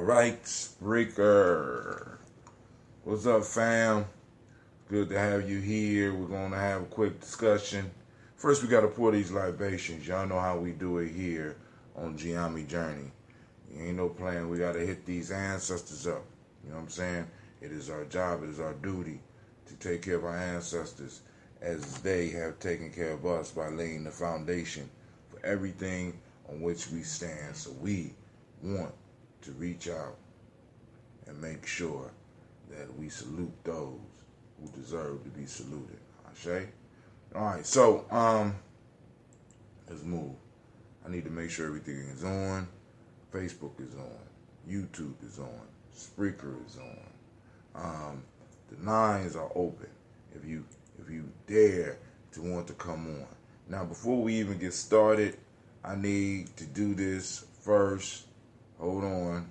Rights Breaker. What's up, fam? Good to have you here. We're going to have a quick discussion. First, we got to pour these libations. Y'all know how we do it here on Gye-Nyame Journey. Ain't no plan. We got to hit these ancestors up. You know what I'm saying? It is our job. It is our duty to take care of our ancestors as they have taken care of us by laying the foundation for everything on which we stand. So we want to reach out and make sure that we salute those who deserve to be saluted. Ashe? All right, so let's move. I need to make sure everything is on. Facebook is on. YouTube is on. Spreaker is on. The lines are open if you dare to want to come on. Now, before we even get started, I need to do this first. Hold on.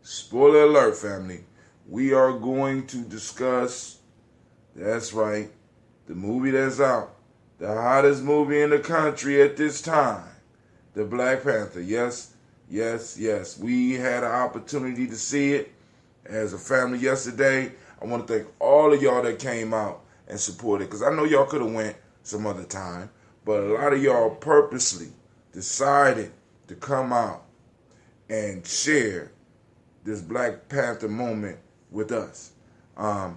Spoiler alert, family. We are going to discuss, that's right, the movie that's out, the hottest movie in the country at this time, the Black Panther. Yes, yes, yes. We had an opportunity to see it as a family yesterday. I want to thank all of y'all that came out and supported, because I know y'all could have went some other time, but a lot of y'all purposely decided to come out and share this Black Panther moment with us, with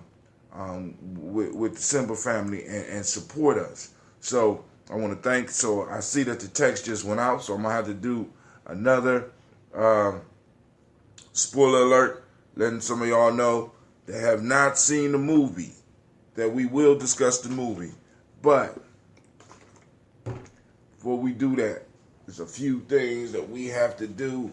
the Simba family, and support us. So I want to thank. So I see that the text just went out, so I'm gonna have to do another spoiler alert, letting some of y'all know that have not seen the movie that we will discuss the movie. But before we do that, there's a few things that we have to do.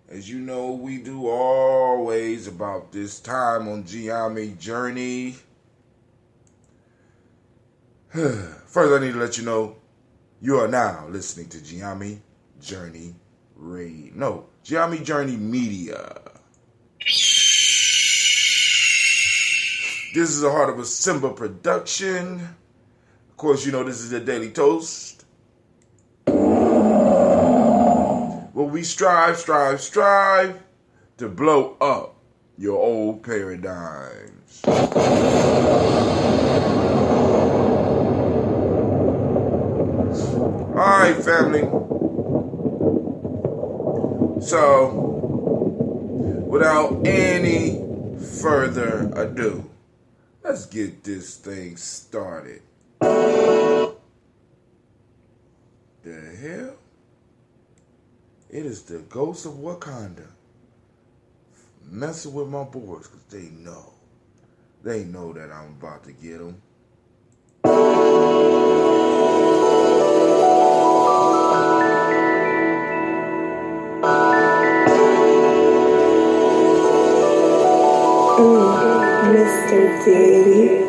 As you know, we do always about this time on Gye-Nyame Journey. First, I need to let you know you are now listening to Gye-Nyame Journey Radio. Gye-Nyame Journey Media. This is a Heart of a Simba production. Of course, you know this is a Daily Toast. Well, we strive to blow up your old paradigms. All right, family. So, without any further ado, let's get this thing started. The hell? It is the ghost of Wakanda messing with my boys, because they know that I'm about to get them. Mr. Daddy.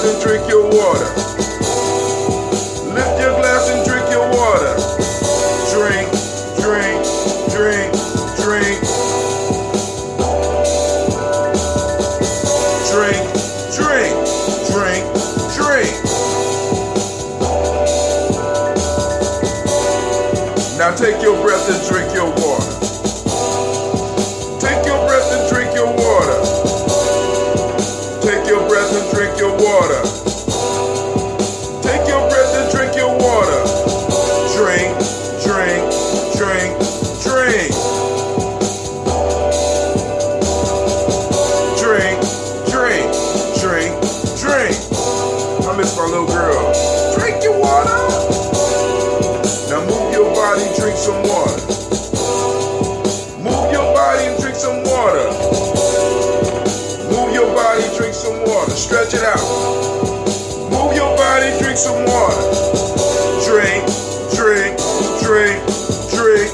And drink your water. Lift your glass and drink your water. Drink, drink, drink, drink. Drink, drink, drink, drink. Now take your breath and drink your water. Take your breath and drink your water. Take your breath and drink your water. Take your little girl, drink your water. Now move your body, drink some water. Move your body and drink some water. Move your body, drink some water. Stretch it out. Move your body, drink some water. Drink, drink, drink, drink.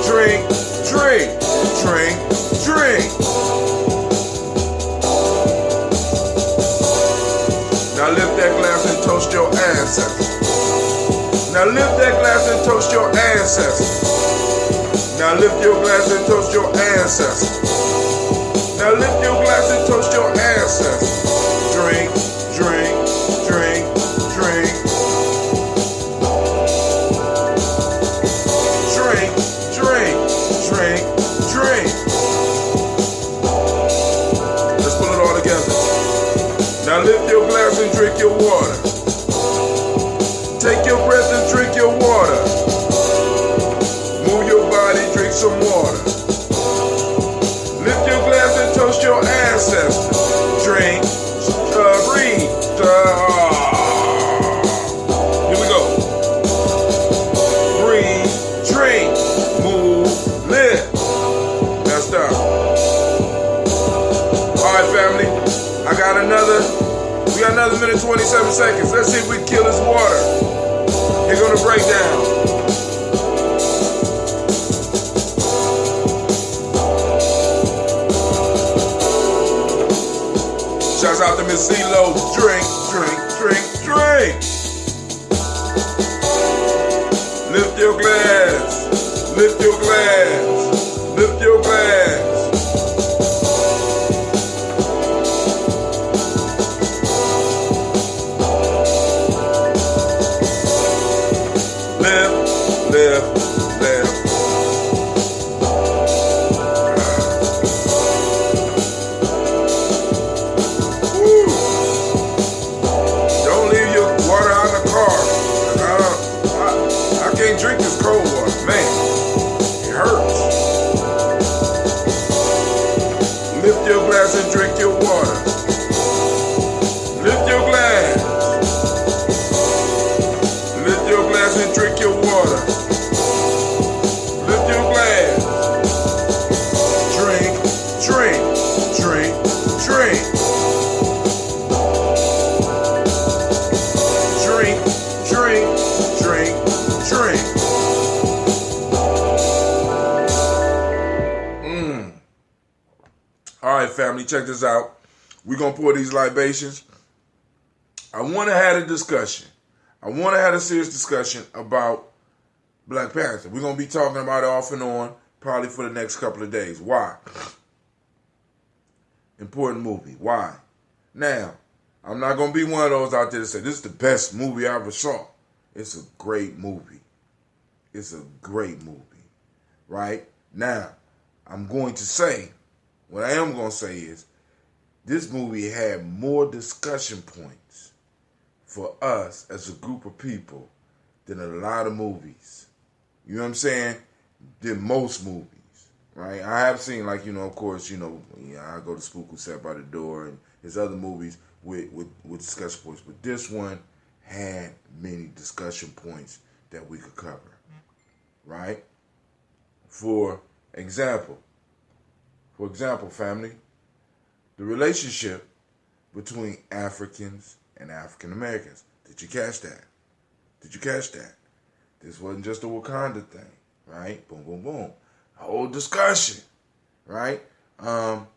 Drink, drink, drink, drink. Now lift that glass and toast your ancestors. Now lift that glass and toast your ancestors. Now lift your glass and toast your ancestors. Now lift your glass and toast your ancestors. Drink, drink, drink, drink. Drink, drink, drink, drink. Let's put it all together. Now lift your glass and drink your water. Take your breath and drink your water. Move your body, drink some water. Lift your glass and toast your ancestors. Drink, breathe. Here we go. Breathe, drink, move, live. Now stop. All right, family. We got another minute 27 seconds. Let's see if we can kill this water. Here go the breakdown. Shouts out to Miss CeeLo. Drink, drink, drink, drink. Lift your glass. Lift your glass. Lift your glass. Lift. Woo. Don't leave your water out in the car. I can't drink this cold water, man. It hurts. Lift your glass and drink your water. Lift your glass. Lift your glass and drink your water. Lift your glass. Drink, drink, drink, drink. Drink, drink, drink, drink. All right, family, check this out. We're going to pour these libations. I want to have a discussion. I want to have a serious discussion about Black Panther. We're going to be talking about it off and on probably for the next couple of days. Why? Important movie. Why? Now, I'm not going to be one of those out there that say, this is the best movie I ever saw. It's a great movie. It's a great movie. Right? Now, I'm going to say, what I am going to say is, this movie had more discussion points for us as a group of people than a lot of movies. You know what I'm saying? Than most movies, right? I have seen, like, of course, I go to Spook Who Sat by the Door and there's other movies with discussion points, but this one had many discussion points that we could cover, right? For example, family, the relationship between Africans and African Americans. Did you catch that? This wasn't just a Wakanda thing, right? Boom, boom, boom. A whole discussion, right? Now,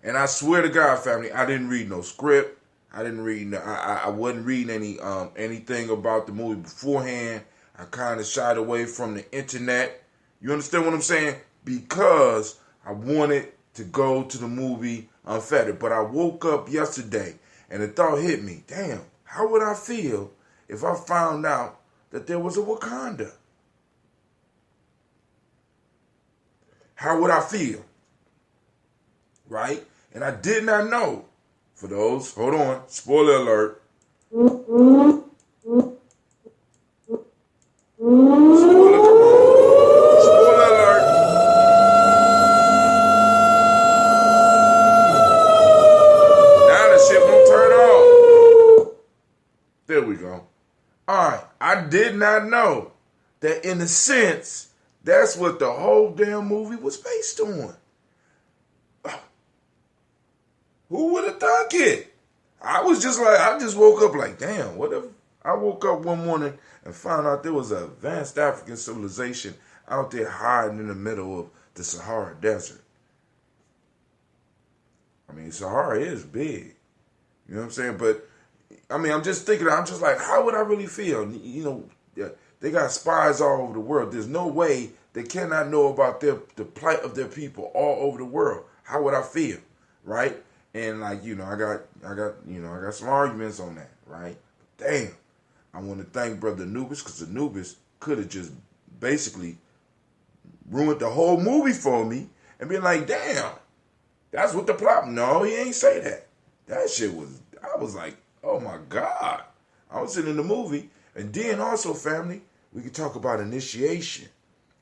and I swear to God, family, I didn't read no script. I wasn't reading anything about the movie beforehand. I kind of shied away from the internet. You understand what I'm saying? Because I wanted to go to the movie unfettered. But I woke up yesterday and the thought hit me, damn, how would I feel if I found out that there was a Wakanda? How would I feel? Right? And I did not know. For those, hold on, spoiler alert. Spoiler, come on. Spoiler alert. All right, I did not know that in a sense, that's what the whole damn movie was based on. Who would have thunk it? I just woke up like, damn, what if I woke up one morning and found out there was an advanced African civilization out there hiding in the middle of the Sahara Desert. I mean, Sahara is big. You know what I'm saying? But, I mean, I'm just thinking, I'm just like, how would I really feel? You know, they got spies all over the world. There's no way they cannot know about the plight of their people all over the world. How would I feel? Right? And like, you know, I got some arguments on that, right? But damn, I want to thank Brother Anubis, because Anubis could have just basically ruined the whole movie for me and been like, damn, that's what the plot. No, he ain't say that. That shit was, I was like, oh my God. I was sitting in the movie. And then also, family, we could talk about initiation.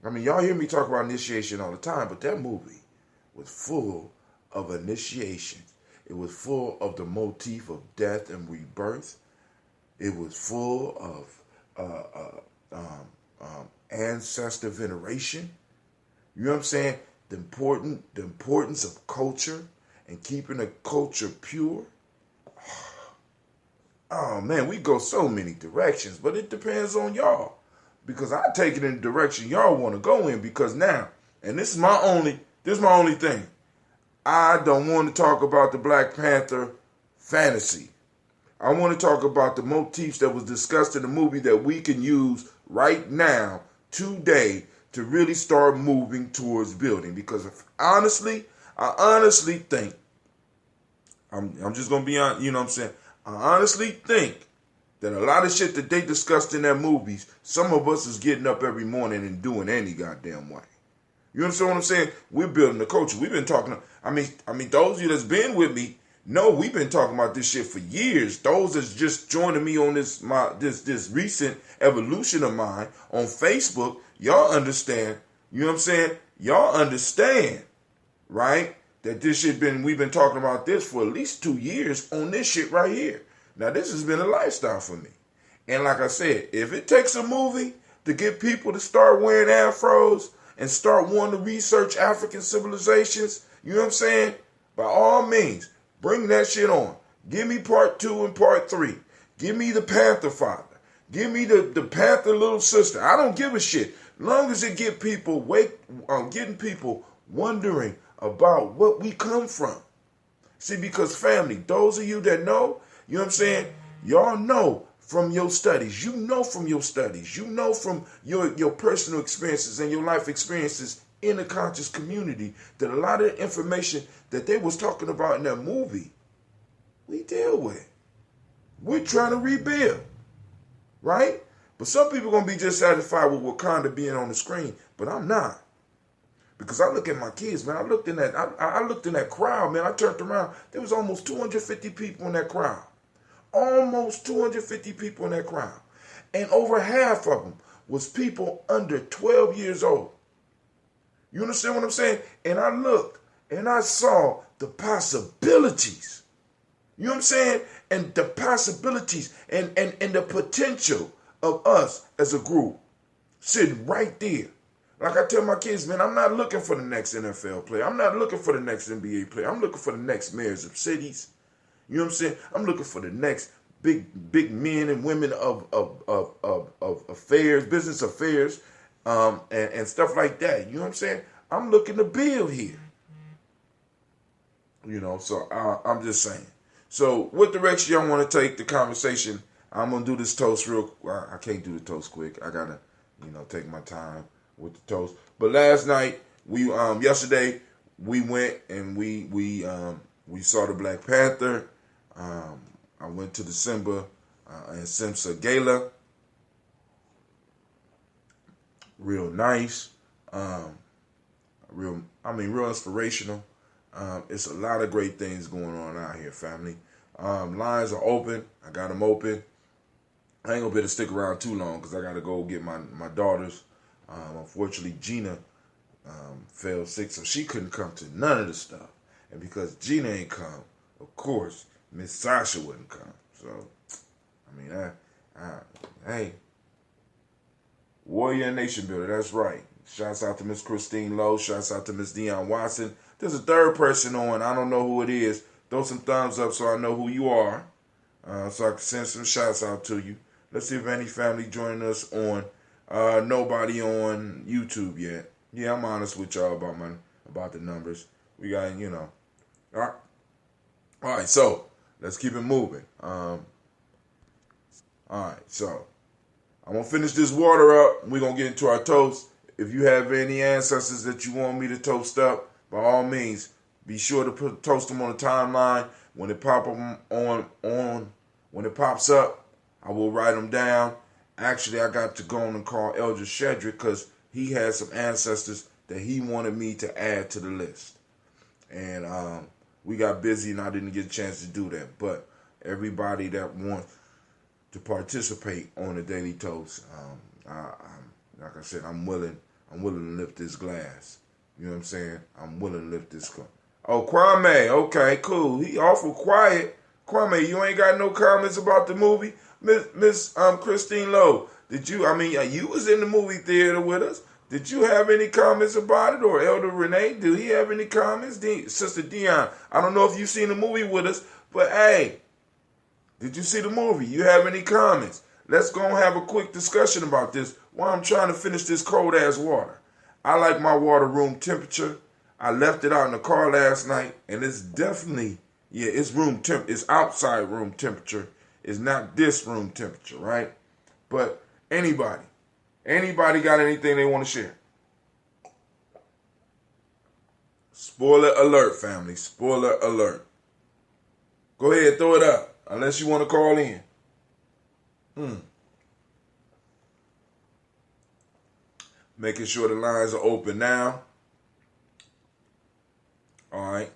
I mean, y'all hear me talk about initiation all the time, but that movie was full of initiation. It was full of the motif of death and rebirth. It was full of ancestor veneration. You know what I'm saying? The importance of culture and keeping a culture pure. Oh man, we go so many directions, but it depends on y'all. Because I take it in the direction y'all want to go in, because now, and this is my only thing. I don't want to talk about the Black Panther fantasy. I want to talk about the motifs that was discussed in the movie that we can use right now, today, to really start moving towards building. Because I honestly think, I'm just going to be on, you know what I'm saying? I honestly think that a lot of shit that they discussed in their movies, some of us is getting up every morning and doing any goddamn way. You understand what I'm saying? We're building the culture. We've been talking. I mean, those of you that's been with me know we've been talking about this shit for years. Those that's just joining me on this recent evolution of mine on Facebook, y'all understand. You know what I'm saying? Y'all understand, right? That this shit we've been talking about this for at least 2 years on this shit right here. Now this has been a lifestyle for me, and like I said, if it takes a movie to get people to start wearing afros and start wanting to research African civilizations, you know what I'm saying? By all means, bring that shit on. Give me part 2 and part 3. Give me the Panther father. Give me the Panther little sister. I don't give a shit. Long as it get people getting people wondering about what we come from. See, because family, those of you that know, you know what I'm saying? Y'all know from your studies. You know from your studies. You know from your personal experiences and your life experiences in the conscious community that a lot of the information that they was talking about in that movie, we deal with. We're trying to rebuild, right? But some people going to be just satisfied with Wakanda being on the screen, but I'm not. Because I look at my kids, man. I looked in that crowd, man. I turned around. There was almost 250 people in that crowd. Almost 250 people in that crowd. And over half of them was people under 12 years old. You understand what I'm saying? And I looked and I saw the possibilities. You know what I'm saying? And the possibilities and the potential of us as a group sitting right there. Like I tell my kids, man, I'm not looking for the next NFL player. I'm not looking for the next NBA player. I'm looking for the next mayors of cities. You know what I'm saying? I'm looking for the next big men and women of affairs, business affairs, and stuff like that. You know what I'm saying? I'm looking to build here. You know, so I'm just saying. So what direction y'all want to take the conversation? I'm going to do this toast I can't do the toast quick. I got to, take my time with the toast. But last night, yesterday, we went and we saw the Black Panther. I went to the Simba and Simsa Gala. Real nice. Real inspirational. It's a lot of great things going on out here, family. Lines are open. I got them open. I ain't gonna be able to stick around too long because I gotta go get my daughters. Unfortunately, Gina fell sick, so she couldn't come to none of the stuff. And because Gina ain't come, of course, Miss Sasha wouldn't come. So, Hey, Warrior Nation Builder, that's right. Shouts out to Miss Christine Lowe. Shouts out to Miss Deion Watson. There's a third person on. I don't know who it is. Throw some thumbs up so I know who you are. So I can send some shouts out to you. Let's see if any family joining us on. Nobody on YouTube yet. Yeah, I'm honest with y'all about the numbers. We got, All right, so let's keep it moving. All right, so I'm going to finish this water up. We're going to get into our toast. If you have any ancestors that you want me to toast up, by all means, be sure to toast them on the timeline. When it when it pops up, I will write them down. Actually, I got to go on and call Elder Shedrick because he had some ancestors that he wanted me to add to the list. And we got busy and I didn't get a chance to do that. But everybody that wants to participate on the Daily Toast, like I said, I'm willing to lift this glass. You know what I'm saying? I'm willing to lift this glass. Oh, Kwame. Okay, cool. He awful quiet. Kwame, you ain't got no comments about the movie? Miss Christine Lowe, did you, you was in the movie theater with us. Did you have any comments about it? Or Elder Renee, did he have any comments? Sister Dion, I don't know if you've seen the movie with us, but hey, did you see the movie? You have any comments? Let's go and have a quick discussion about this while I'm trying to finish this cold-ass water. I like my water room temperature. I left it out in the car last night, and it's definitely, it's it's outside room temperature. It's not this room temperature, right? But anybody got anything they want to share? Spoiler alert, family. Spoiler alert. Go ahead, throw it up, unless you want to call in. Making sure the lines are open now. All right.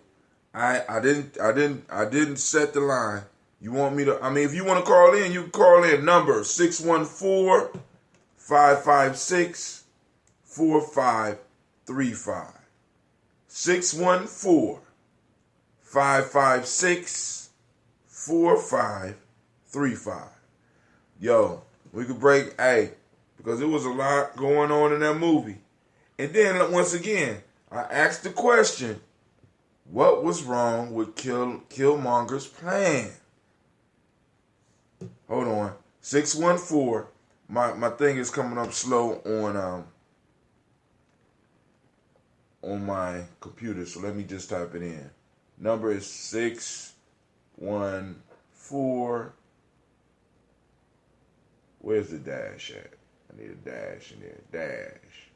I didn't set the line. You want me to, if you want to call in, you can call in. Number 614-556-4535. 614-556-4535. Yo, we could break, because there was a lot going on in that movie. And then, once again, I asked the question, what was wrong with Killmonger's plan? Hold on. 614. My thing is coming up slow on my computer, so let me just type it in. Number is 614. Where's the dash at? I need a dash in there. Dash.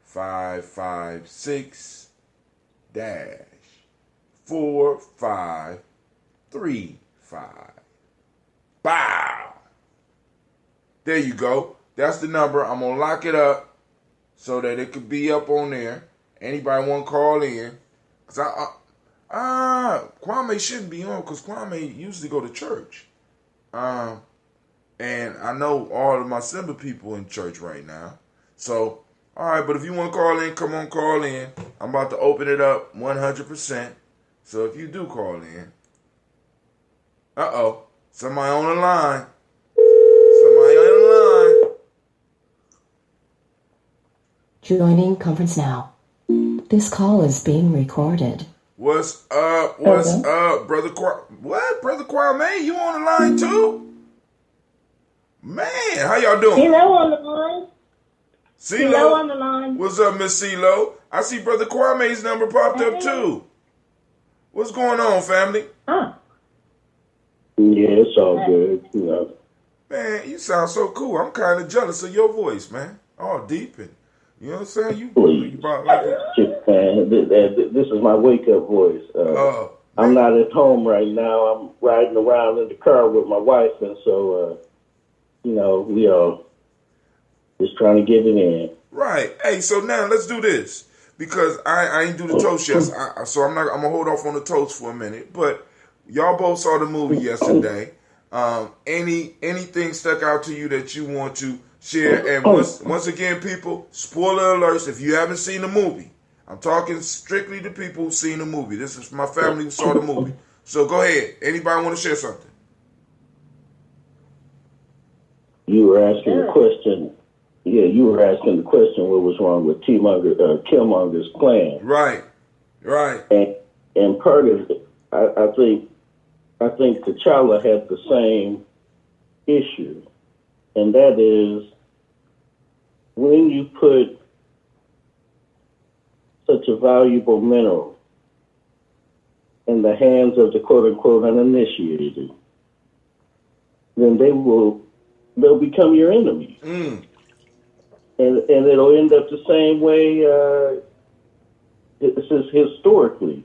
556 dash 4535. Bow. There you go. That's the number. I'm going to lock it up so that it could be up on there. Anybody want to call in? Because Kwame shouldn't be on because Kwame usually go to church. And I know all of my Simba people in church right now. So, all right, but if you want to call in, come on, call in. I'm about to open it up 100%. So if you do call in, somebody on the line. Somebody on the line. Joining conference now. This call is being recorded. What's up? What's up, Brother Kwame? What? Brother Kwame, you on the line too? Man, how y'all doing? CeeLo on the line. CeeLo on the line. What's up, Miss CeeLo? I see Brother Kwame's number popped up too. What's going on, family? Huh. Yeah, it's all good. Man, you sound so cool. I'm kind of jealous of your voice, man. All deep and, you know what I'm saying? You about like it. This is my wake-up voice. I'm not at home right now. I'm riding around in the car with my wife, and so, we are just trying to get it in. Right. Hey, so now let's do this. Because I ain't do the toast yet, so I'm gonna hold off on the toast for a minute. But y'all both saw the movie yesterday. Anything stuck out to you that you want to share? And once again, people, spoiler alerts. If you haven't seen the movie, I'm talking strictly to people who've seen the movie. This is my family who saw the movie. So go ahead. Anybody want to share something? You were asking the question. Yeah, you were asking the question. What was wrong with Killmonger's plan? Right. And part of it, I think T'Challa had the same issue, and that is when you put such a valuable mineral in the hands of the quote unquote uninitiated, then they'll become your enemy. And it'll end up the same way. This is historically,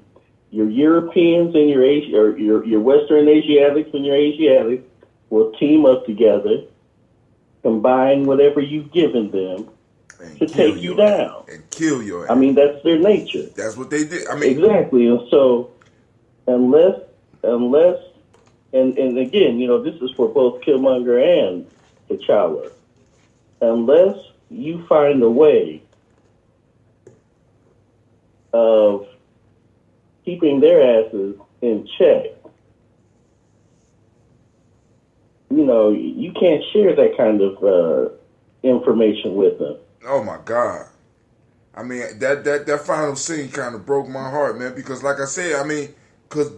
your Europeans and your Western Asiatics and your Asiatics will team up together, combine whatever you've given them to take you down and kill your ass. I mean, that's their nature. That's what they did. I mean, exactly. And so, unless, and again, this is for both Killmonger and T'Challa. Unless you find a way of keeping their asses in check, you can't share that kind of information with them. Oh my God. I mean, that final scene kind of broke my heart, man, because like I said, I mean, because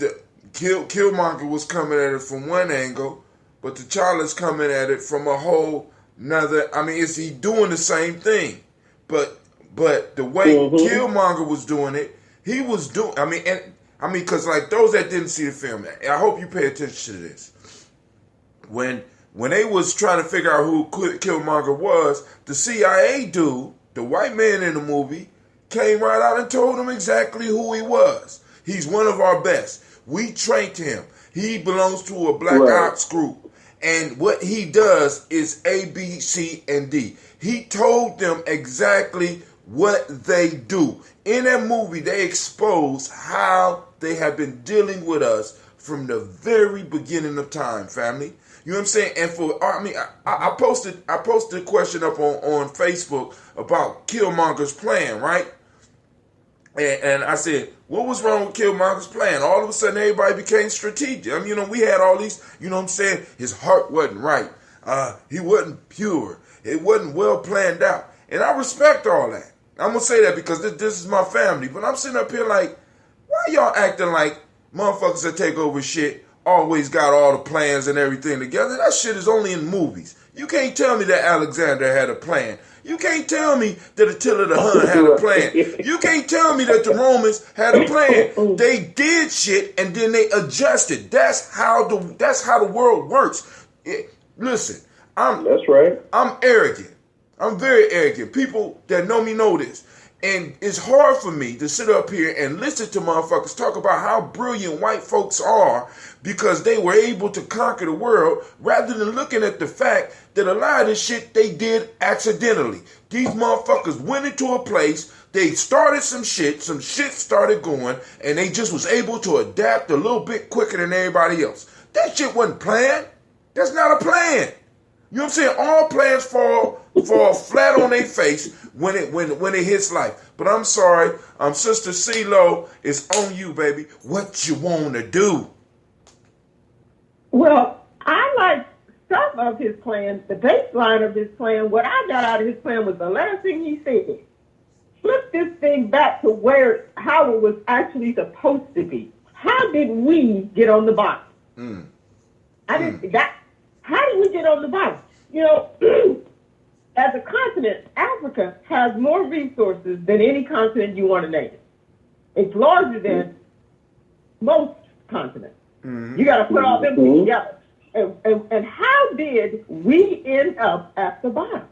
Killmonger was coming at it from one angle, but T'Challa's coming at it from a whole nother. I mean, is he doing the same thing? But the way Killmonger was doing it, he was doing. I mean, because like those that didn't see the film, I hope you pay attention to this. When they was trying to figure out who Killmonger was, the CIA dude, the white man in the movie, came right out and told them exactly who he was. He's one of our best. We trained him. He belongs to a black ops group. And what he does is A, B, C, and D. He told them exactly what they do. In that movie, they expose how they have been dealing with us from the very beginning of time, family. You know what I'm saying? And I posted a question up on Facebook about Killmonger's plan, right? And I said, what was wrong with Killmonger's plan? All of a sudden, everybody became strategic. I mean, we had all these, you know what I'm saying? His heart wasn't right. He wasn't pure. It wasn't well planned out. And I respect all that. I'm going to say that because this is my family. But I'm sitting up here like, why y'all acting like motherfuckers that take over shit always got all the plans and everything together? That shit is only in movies. You can't tell me that Alexander had a plan. You can't tell me that Attila the Hun had a plan. You can't tell me that the Romans had a plan. They did shit and then they adjusted. That's how the world works. Listen, that's right. I'm arrogant. I'm very arrogant. People that know me know this. And it's hard for me to sit up here and listen to motherfuckers talk about how brilliant white folks are because they were able to conquer the world rather than looking at the fact that a lot of this shit they did accidentally. These motherfuckers went into a place, they started some shit started going, and they just was able to adapt a little bit quicker than everybody else. That shit wasn't planned. That's not a plan. You know what I'm saying? All plans fall flat on their face when it hits life. But I'm sorry, Sister CeeLo, it's on you, baby. What you want to do? Well, I like some of his plans, the baseline of his plan. What I got out of his plan was the last thing he said. Flip this thing back to how it was actually supposed to be. How did we get on the bottom? How did we get on the bottom? As a continent, Africa has more resources than any continent you want to name. It's larger than most continents. You got to put all them together. And how did we end up at the bottom?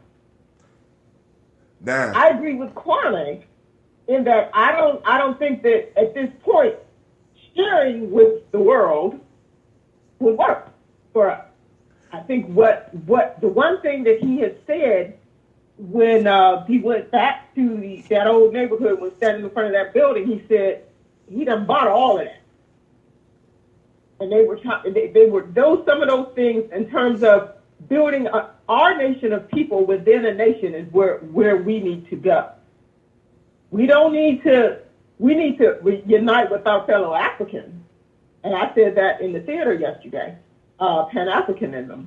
Damn. I agree with Kwame in that I don't think that at this point sharing with the world would work for us. I think what the one thing that he had said when he went back to that old neighborhood and was standing in front of that building, he said he done bought all of that. And they were some of those things in terms of building our nation of people within a nation is where we need to go. We need to unite with our fellow Africans. And I said that in the theater yesterday, Pan-Africanism.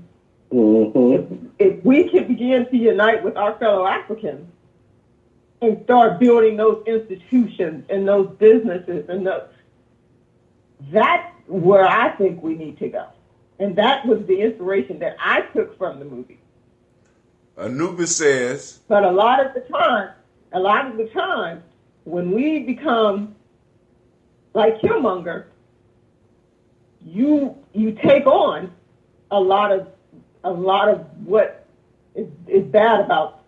if we can begin to unite with our fellow Africans and start building those institutions and those businesses that's where I think we need to go. And that was the inspiration that I took from the movie. Anubis says, but a lot of the time, when we become like Killmonger, you take on a lot of what is bad about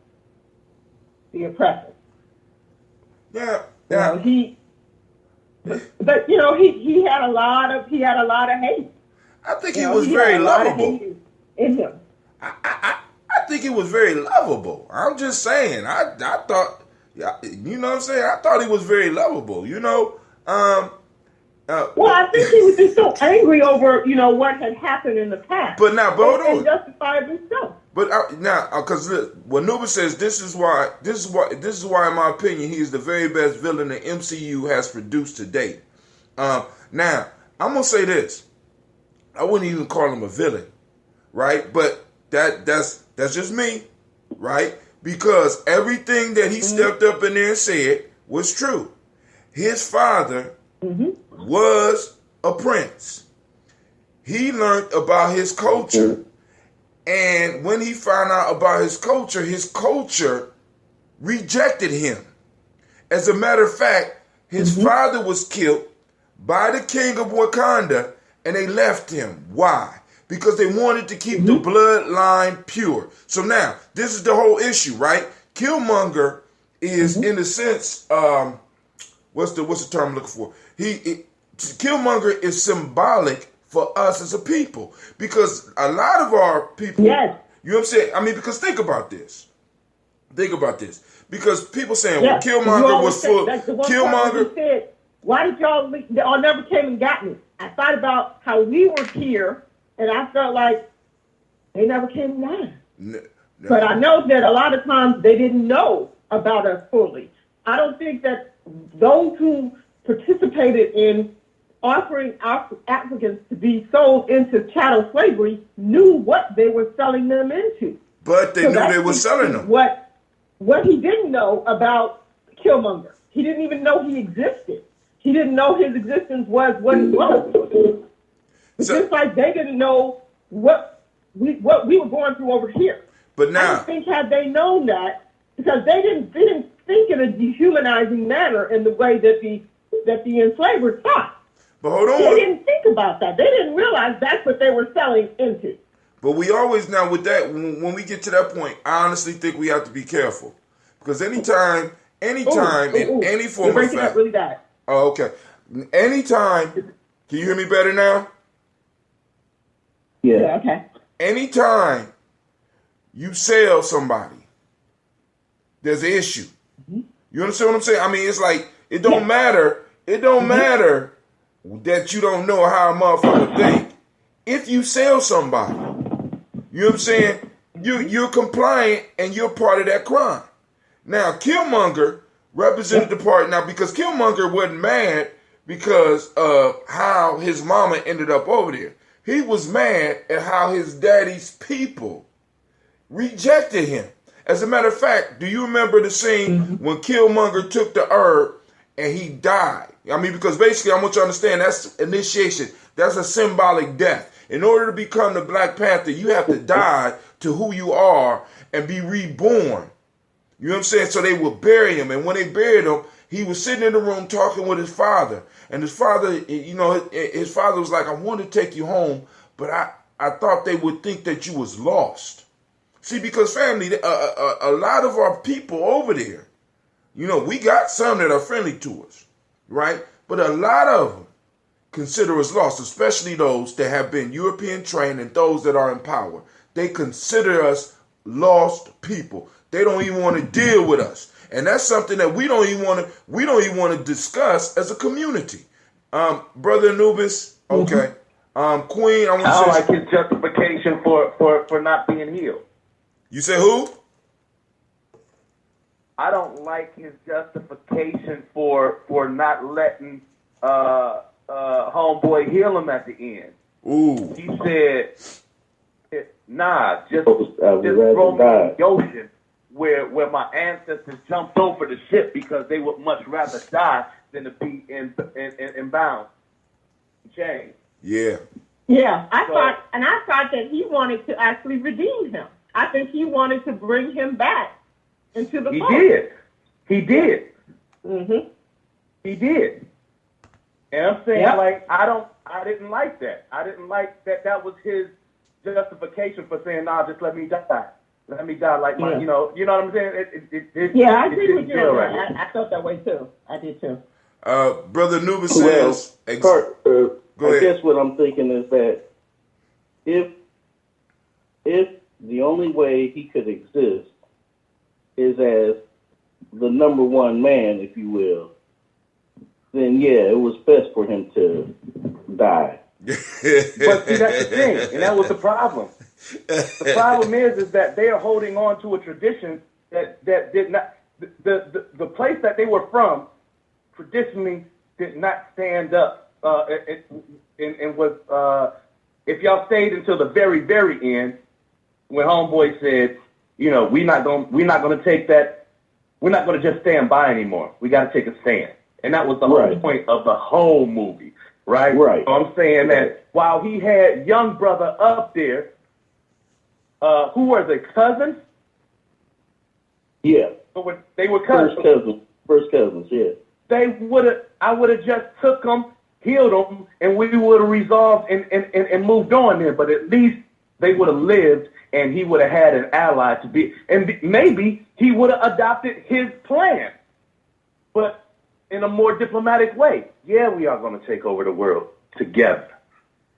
the oppressor. Yeah. He had a lot of hate. I think he was very lovable in him. I think he was very lovable. I'm just saying. I thought, you know what I'm saying? I thought he was very lovable. Well, I think he was just so angry over, what had happened in the past. But hold on. And justifiably so. But because when Nuba says this is why, in my opinion, he is the very best villain the MCU has produced to date. Now I'm gonna say this. I wouldn't even call him a villain, right? But that's just me, right? Because everything that he stepped up in there and said was true. His father was a prince. He learned about his culture. And when he found out about his culture rejected him. As a matter of fact, his father was killed by the king of Wakanda, and they left him. Why? Because they wanted to keep the bloodline pure. So now, this is the whole issue, right? Killmonger is, in a sense, what's the term I'm looking for? Killmonger is symbolic for us as a people, because a lot of our people, you know what I'm saying? I mean, because think about this. Because people saying, well, Killmonger was full. Killmonger said, why did y'all never came and got me? I thought about how we were here, and I felt like they never came and got us. No. But I know that a lot of times they didn't know about us fully. I don't think that those who participated in offering Africans to be sold into chattel slavery knew what they were selling them into. But they knew they were selling them. What he didn't know about Killmonger, he didn't even know he existed. He didn't know his existence was what it was. Just like they didn't know what we were going through over here. But now, I think had they known that, because they didn't think in a dehumanizing manner in the way that the enslavers thought. But hold on. They didn't think about that. They didn't realize that's what they were selling into. But we always, now with that, when we get to that point, I honestly think we have to be careful. Because anytime, in any form of breaking up really bad. Oh, okay. Anytime, can you hear me better now? Yeah, okay. Anytime you sell somebody, there's an issue. You understand what I'm saying? I mean, it's like, it don't matter. It don't matter that you don't know how a motherfucker think. If you sell somebody, you know what I'm saying? You're compliant and you're part of that crime. Now, Killmonger represented the part now, because Killmonger wasn't mad because of how his mama ended up over there. He was mad at how his daddy's people rejected him. As a matter of fact, do you remember the scene when Killmonger took the herb and he died? I mean, because basically I want you to understand that's initiation. That's a symbolic death. In order to become the Black Panther, you have to die to who you are and be reborn. You know what I'm saying? So they would bury him. And when they buried him, he was sitting in the room talking with his father. And his father, his father was like, I want to take you home, but I thought they would think that you was lost. See, because family, a lot of our people over there, we got some that are friendly to us, right? But a lot of them consider us lost, especially those that have been European trained and those that are in power. They consider us lost people. They don't even want to deal with us. And that's something that we don't even want to discuss as a community. Brother Anubis, okay. Queen, I want to say, I don't like his justification for not being healed. You say who? I don't like his justification for not letting homeboy heal him at the end. Ooh. He said, Nah, just I would throw rather me die. in the ocean where my ancestors jumped over the ship because they would much rather die than to be in bound chains. Yeah. Yeah, I thought that he wanted to actually redeem him. I think he wanted to bring him back into the fold. He did. Mm-hmm. He did. And I'm saying, Yep. like, I didn't like that. I didn't like that that was his justification for saying, nah, just let me die. Let me die like my, Yeah. you know what I'm saying? I agree with you feel on right. that. I felt that way too. I did too. Brother Nuba Well, says, Go Go I ahead. guess what I'm thinking is that if the only way he could exist is as the number one man, if you will, then yeah, it was best for him to die. But see, that's the thing, and that was the problem. The problem is that they are holding on to a tradition that did not, the place that they were from traditionally did not stand up and was, if y'all stayed until the very, very end, when Homeboy said, you know, we're not gonna take that, we're not gonna just stand by anymore. We got to take a stand, and that was the whole point of the whole movie, right? Right. So I'm saying that while he had young brother up there, who were they, cousins? Yeah. They were cousins. First cousins, yeah. I would have just took them, healed them, and we would have resolved and moved on there. But at least they would have lived, and he would have had an ally to be, and maybe he would have adopted his plan, but in a more diplomatic way. Yeah, we are going to take over the world together.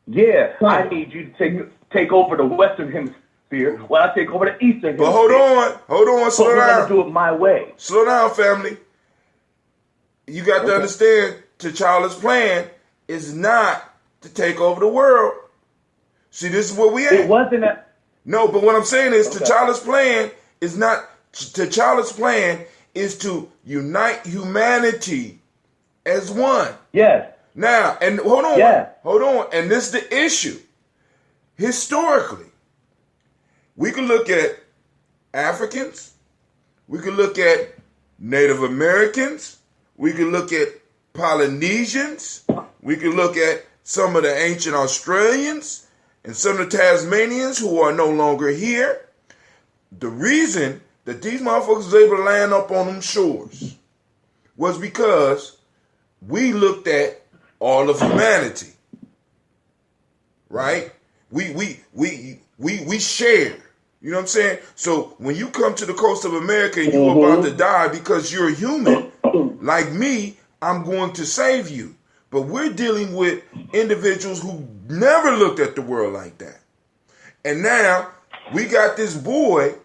Yeah, I need you to take over the Western Hemisphere while I take over the Eastern But Hemisphere. hold on, But slow we're down. going to do it my way. Slow down, family. You got to understand, T'Challa's plan is not to take over the world. See, this is what we at. It wasn't a... No, but what I'm saying is T'Challa's plan is not, T'Challa's plan is to unite humanity as one. Yes. Now, and hold on, and this is the issue. Historically, we can look at Africans, we can look at Native Americans, we can look at Polynesians, we can look at some of the ancient Australians and some of the Tasmanians who are no longer here. The reason that these motherfuckers was able to land up on them shores was because we looked at all of humanity, right? We share. You know what I'm saying? So when you come to the coast of America and you're about to die because you're a human, like me, I'm going to save you. But we're dealing with individuals who never looked at the world like that. And now we got this boy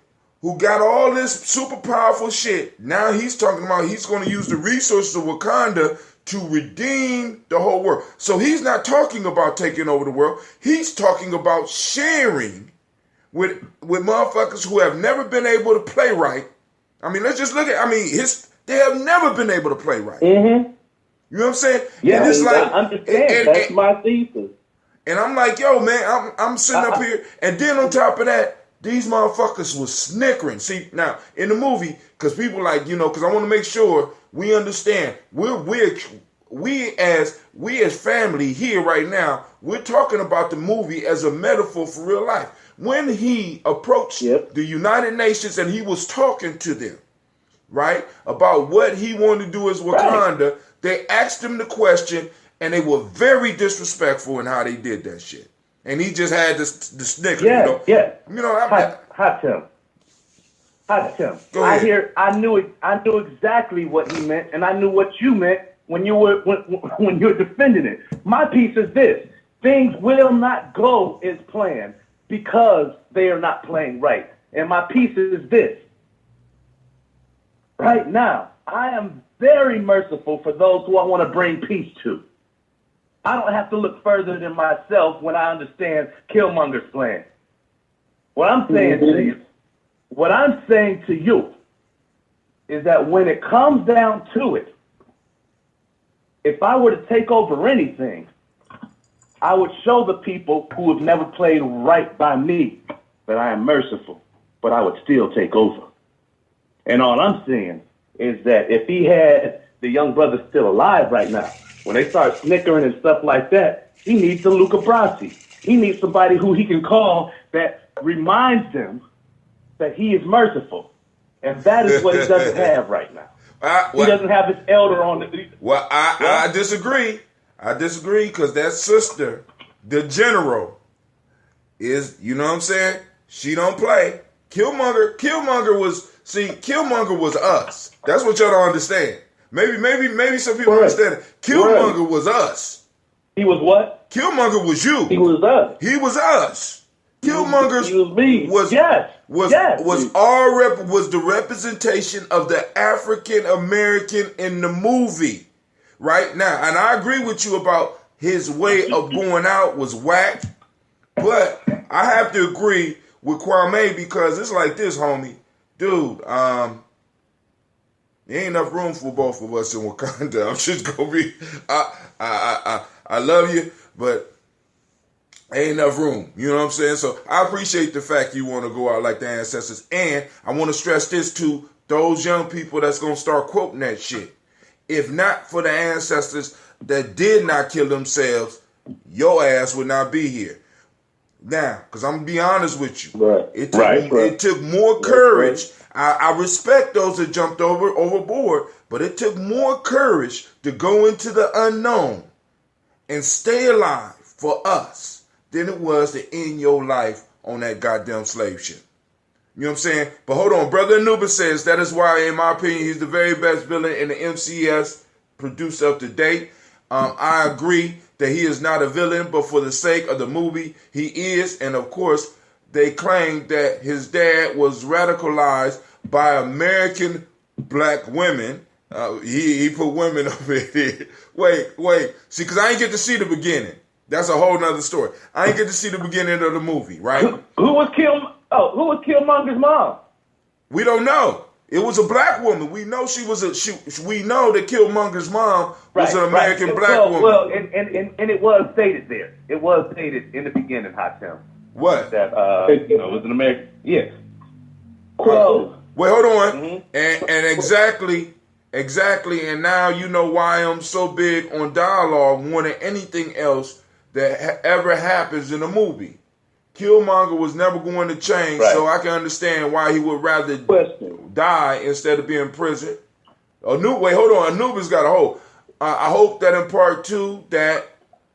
who got all this super powerful shit. Now he's talking about he's going to use the resources of Wakanda to redeem the whole world. So he's not talking about taking over the world. He's talking about sharing with motherfuckers who have never been able to play right. I mean, let's just look at, they have never been able to play right. Mm-hmm. You know what I'm saying? Yeah, and it's like, I understand. That's my thesis. And I'm like, yo, man, I'm sitting up here. And then on top of that, these motherfuckers was snickering. See, now, in the movie, because people like, because I want to make sure we understand. We as family here right now, we're talking about the movie as a metaphor for real life. When he approached the United Nations and he was talking to them, right, about what he wanted to do as Wakanda, they asked him the question, and they were very disrespectful in how they did that shit. And he just had the snicker. Hot Tim. Go ahead. I knew exactly what he meant, and I knew what you meant when you were defending it. My piece is this: things will not go as planned because they are not playing right. And my piece is this: right now, I am very merciful for those who I want to bring peace to. I don't have to look further than myself when I understand Killmonger's plan. What I'm saying to you is that when it comes down to it, if I were to take over anything, I would show the people who have never played right by me that I am merciful, but I would still take over. And all I'm saying is that if he had the young brother still alive right now, when they start snickering and stuff like that, he needs a Luca Brasi. He needs somebody who he can call that reminds him that he is merciful. And that is what he doesn't have right now. He doesn't have his elder on the... Well, I disagree. I disagree because that sister, the general, is, you know what I'm saying? She don't play. Killmonger was us. That's what y'all don't understand. Maybe some people understand it. Killmonger was us. He was what? Killmonger was you. He was us. He was us. Killmonger was me. Was the representation of the African American in the movie right now. And I agree with you about his way of going out was whack. But I have to agree with Kwame because it's like this, homie. Dude, there ain't enough room for both of us in Wakanda. I'm just gonna be I love you, but ain't enough room. You know what I'm saying? So I appreciate the fact you want to go out like the ancestors. And I want to stress this to those young people that's going to start quoting that shit. If not for the ancestors that did not kill themselves, your ass would not be here. Now, because I'm going to be honest with you. Right. It took more courage. I respect those that jumped overboard, but it took more courage to go into the unknown and stay alive for us than it was to end your life on that goddamn slave ship. You know what I'm saying? But hold on. Brother Anubis says that is why, in my opinion, he's the very best villain in the MCS produced up to date. I agree that he is not a villain, but for the sake of the movie, he is. And of course, they claim that his dad was radicalized by American black women. He put women up in here. Wait. See, because I ain't get to see the beginning. That's a whole nother story. I ain't get to see the beginning of the movie, right? Who was Killmonger's mom? We don't know. It was a black woman. We know we know that Killmonger's mom was an American black woman. Well, and it was stated there. It was stated in the beginning, Hatem. What? That it was an American. Yes. So wait, hold on. Mm-hmm. And exactly. And now you know why I'm so big on dialogue more than anything else that ever happens in a movie. Killmonger was never going to change, so I can understand why he would rather die instead of being in prison. Wait, hold on. Anubis got a hold. I hope that in part 2 that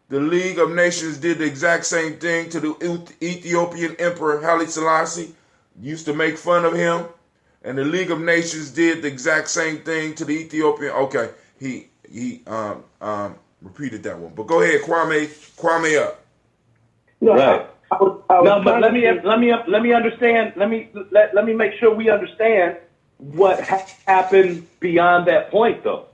the League of Nations did the exact same thing to the Ethiopian Emperor Haile Selassie. Used to make fun of him. And the League of Nations did the exact same thing to the Ethiopian. Okay, he repeated that one. But go ahead, Kwame up. No, right. But let me understand. Let me make sure we understand what happened beyond that point, though.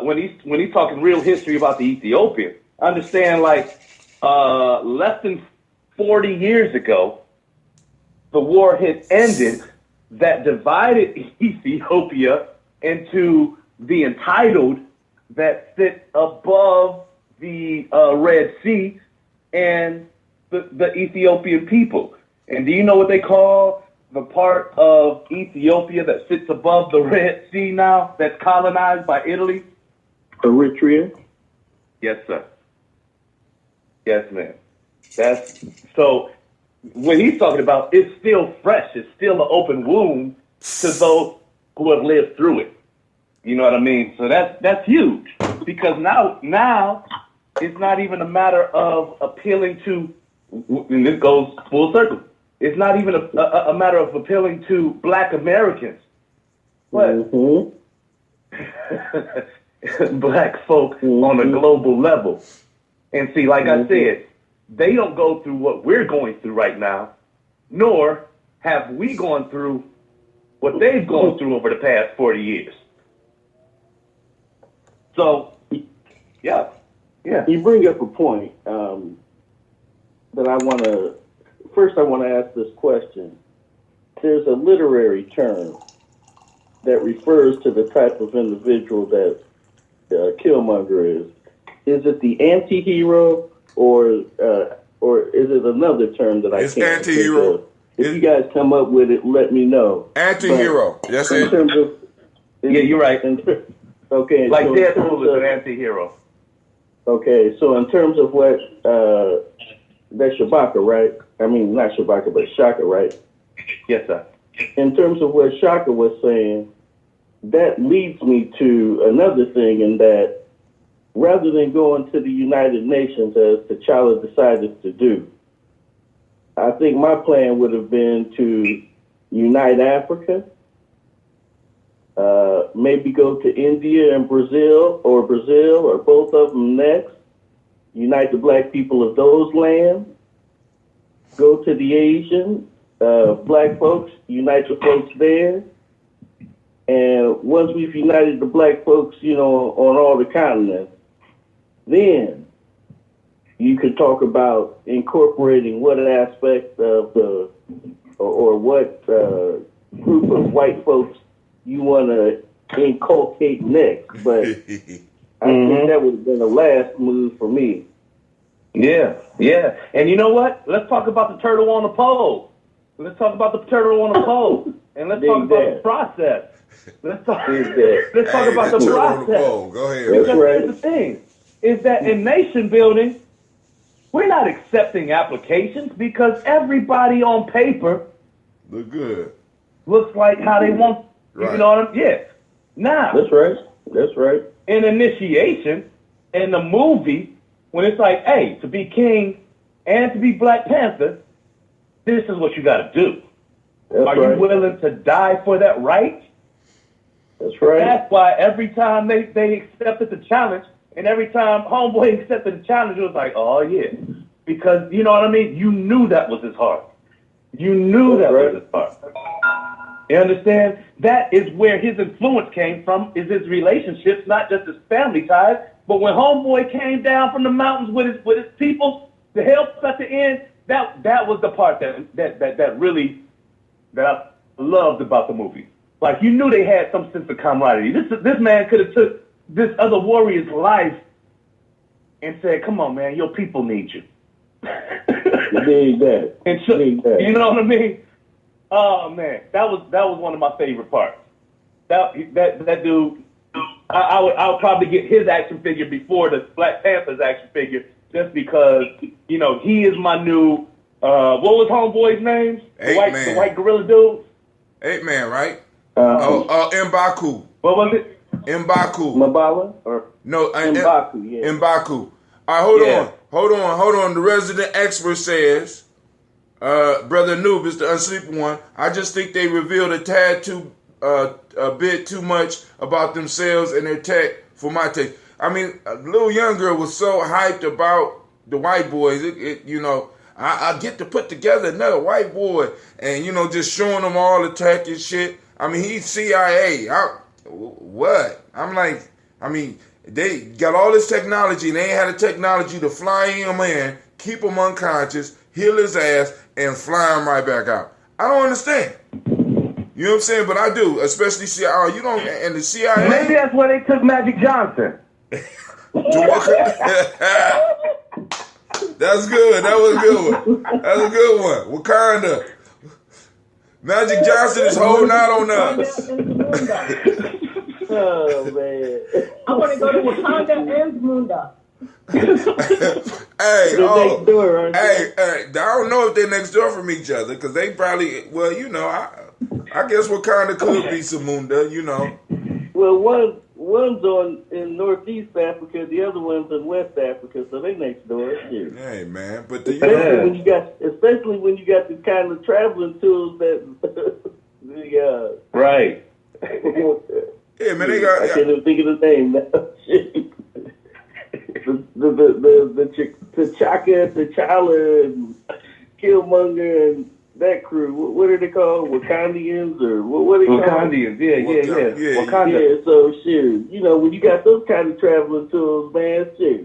When he's talking real history about the Ethiopian, understand less than 40 years ago, the war had ended that divided Ethiopia into the entitled that sit above the Red Sea and the Ethiopian people. And do you know what they call the part of Ethiopia that sits above the Red Sea now that's colonized by Italy? Eritrea? Yes, sir. Yes, ma'am. That's so when he's talking about it's still fresh, it's still an open wound to those who have lived through it. You know what I mean? So that's huge because now it's not even a matter of appealing to, and this goes full circle. It's not even a matter of appealing to Black Americans, but Black folk on a global level. And see, like I said, they don't go through what we're going through right now, nor have we gone through what they've gone through over the past 40 years. So, yeah. You bring up a point that I want to ask this question. There's a literary term that refers to the type of individual that Killmonger is. Is it the anti-hero or is it another term that I it's can't anti-hero. think of? If you guys come up with it, let me know. Anti-hero. That's it. Yeah, you're right. Okay. Like so Deadpool is an anti-hero. Okay, so in terms of what that's Shabaka, right? I mean, not Shabaka, but Shaka, right? Yes, sir. In terms of what Shaka was saying, that leads me to another thing in that rather than going to the United Nations as T'Challa decided to do, I think my plan would have been to unite Africa, maybe go to India and Brazil or both of them next, unite the black people of those lands, go to the Asian black folks, unite the folks there. And once we've united the black folks, on all the continents, then you could talk about incorporating what aspect of or what group of white folks you want to inculcate next. But I think that would have been the last move for me. Yeah. And you know what? Let's talk about the turtle on the pole. And let's talk about the process. Let's talk about the process. Go ahead. Because here's the thing, is that in nation building, we're not accepting applications because everybody on paper look good. Looks like how they want. Right. You know what I'm saying? Yeah. Now. That's right. In initiation, in the movie, when it's like, hey, to be king and to be Black Panther, this is what you got to do. Are you willing to die for that right? That's right. That's why every time they accepted the challenge, and every time Homeboy accepted the challenge, it was like, oh, yeah. Because, you know what I mean? You knew that was his heart. Was his heart. You understand? That is where his influence came from, is his relationships, not just his family ties. But when Homeboy came down from the mountains with his people to help at the end, that was the part that really I loved about the movie. Like, you knew they had some sense of camaraderie. This man could have took this other warrior's life and said, come on, man, your people need you. Need that. And so, you know what I mean? Oh, man, that was one of my favorite parts. That dude, I would probably get his action figure before the Black Panther's action figure just because, he is my new, what was Homeboy's name? The white gorilla dude? 8 Man, right? M'Baku. What was it? M'Baku. Mabala? Or no, M'Baku, yeah. M'Baku. All right, hold on. The resident expert says, Brother Anubis, the unsleeping one, I just think they revealed a bit too much about themselves and their tech for my taste. I mean, a little young girl was so hyped about the white boys. I get to put together another white boy and, just showing them all the tech and shit. I mean, he's CIA. What? I'm like, they got all this technology and they ain't had the technology to fly him in, keep him unconscious, heal his ass, and fly him right back out. I don't understand. You know what I'm saying? But I do, especially CIA. And the CIA. Maybe that's where they took Magic Johnson. That's good. That was a good one. That's a good one. Wakanda. Magic Johnson is holding out on us. Oh, man. I want to go to Wakanda and Zamunda. Hey, next door, hey, I don't know if they're next door from each other because they probably, I guess Wakanda could be Zamunda, Well, one's in Northeast Africa, the other one's in West Africa, so they next door. Shit. Hey, man, but especially when you got the kind of traveling tools that right. Yeah, man, they got. I can't even think of the name now. the T'Challa, and Killmonger, and that crew. What are they called? Wakandians or what are they called? Wakandians, yeah. Wakanda. Yeah, so shit. When you got those kind of traveling tools, man, shit.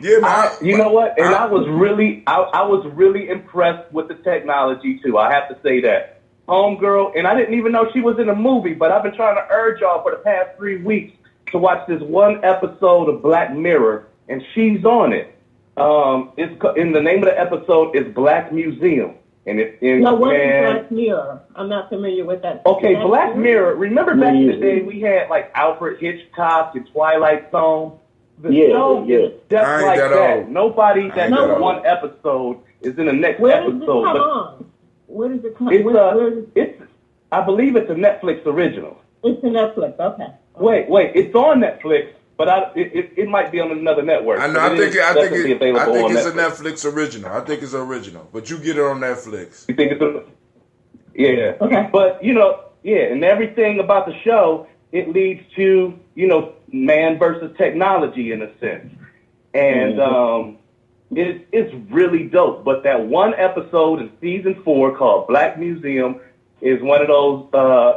Yeah, man. You know what? And I was really impressed with the technology too. I have to say that. Homegirl, and I didn't even know she was in a movie, but I've been trying to urge y'all for the past 3 weeks to watch this one episode of Black Mirror, and she's on it. It's in the name of the episode is Black Museum, and it's in. No, what is Black Mirror? I'm not familiar with that. Okay, Black Mirror. Remember back in the day we had like Alfred Hitchcock and Twilight Zone. The show is just like that. Nobody that knows one episode is in the next episode. Where does it come on? It's I believe it's a Netflix original. It's a Netflix. Okay. Wait, it's on Netflix, but it might be on another network. I know. I think it's a Netflix original. I think it's original, but you get it on Netflix. You think it's yeah. Okay. But and everything about the show, it leads to man versus technology in a sense, and it's really dope. But that one episode in season 4 called Black Museum is one of those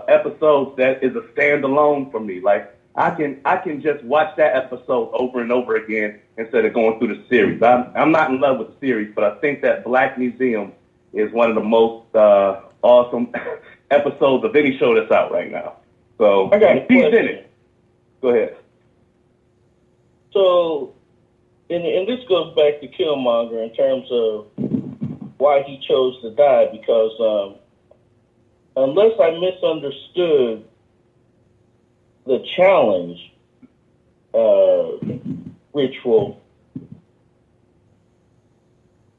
episodes that is a standalone for me. Like I can just watch that episode over and over again instead of going through the series. I'm not in love with the series, but I think that Black Museum is one of the most awesome episodes of any show that's out right now. So he's in it. Go ahead. So, and this goes back to Killmonger in terms of why he chose to die, because unless I misunderstood the challenge ritual,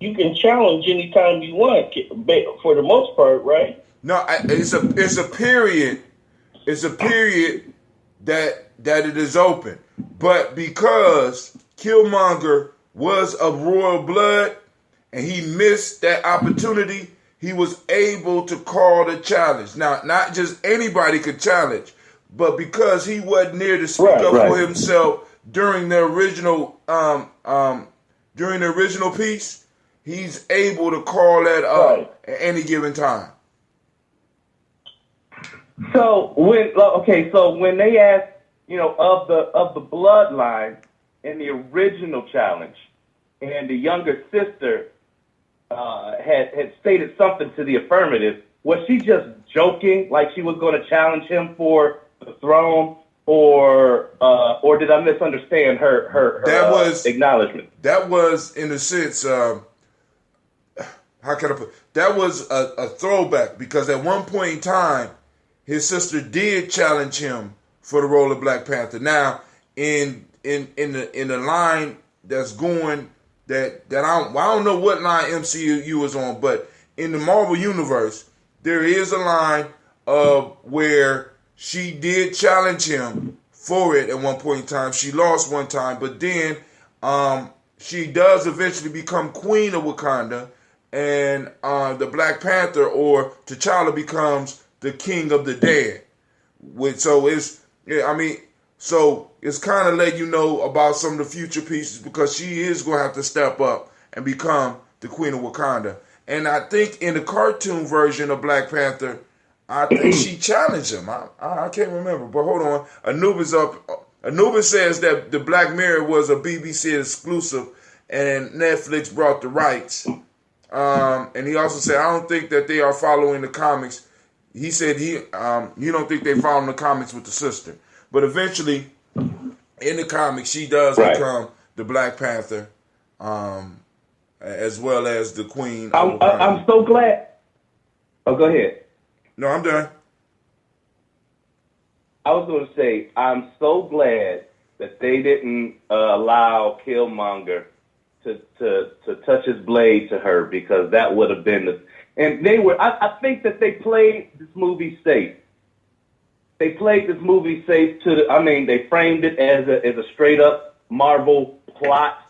you can challenge anytime you want, for the most part, right? No, it's a period. It's a period that it is open, but because Killmonger was of royal blood and he missed that opportunity, he was able to call the challenge. Now, not just anybody could challenge, but because he wasn't there to speak up for himself during the original piece, he's able to call that up at any given time. So when they asked, of the bloodline in the original challenge, and the younger sister had stated something to the affirmative, was she just joking, like she was going to challenge him for the throne, or did I misunderstand her acknowledgement? That was, in a sense, how can I put? That was a throwback, because at one point in time, his sister did challenge him for the role of Black Panther. Now, in the line that's going that I don't know what line MCU is on, but in the Marvel universe, there is a line of where she did challenge him for it at one point in time. She lost one time, but then she does eventually become Queen of Wakanda, and the Black Panther, or T'Challa, becomes the King of the Dead. So it's kind of letting you know about some of the future pieces, because she is going to have to step up and become the Queen of Wakanda. And I think in the cartoon version of Black Panther, I think she challenged him. I can't remember, but hold on. Anubis says that the Black Mirror was a BBC exclusive and Netflix brought the rights. And he also said, I don't think that they are following the comics. He said you don't think they follow the comics with the sister. But eventually, in the comics, she does become the Black Panther, as well as the Queen. I'm so glad. Oh, go ahead. No, I'm done. I was going to say, I'm so glad that they didn't allow Killmonger to touch his blade to her, because that would have been and they were. I think that they played this movie safe. They played this movie safe they framed it as a straight up Marvel plot,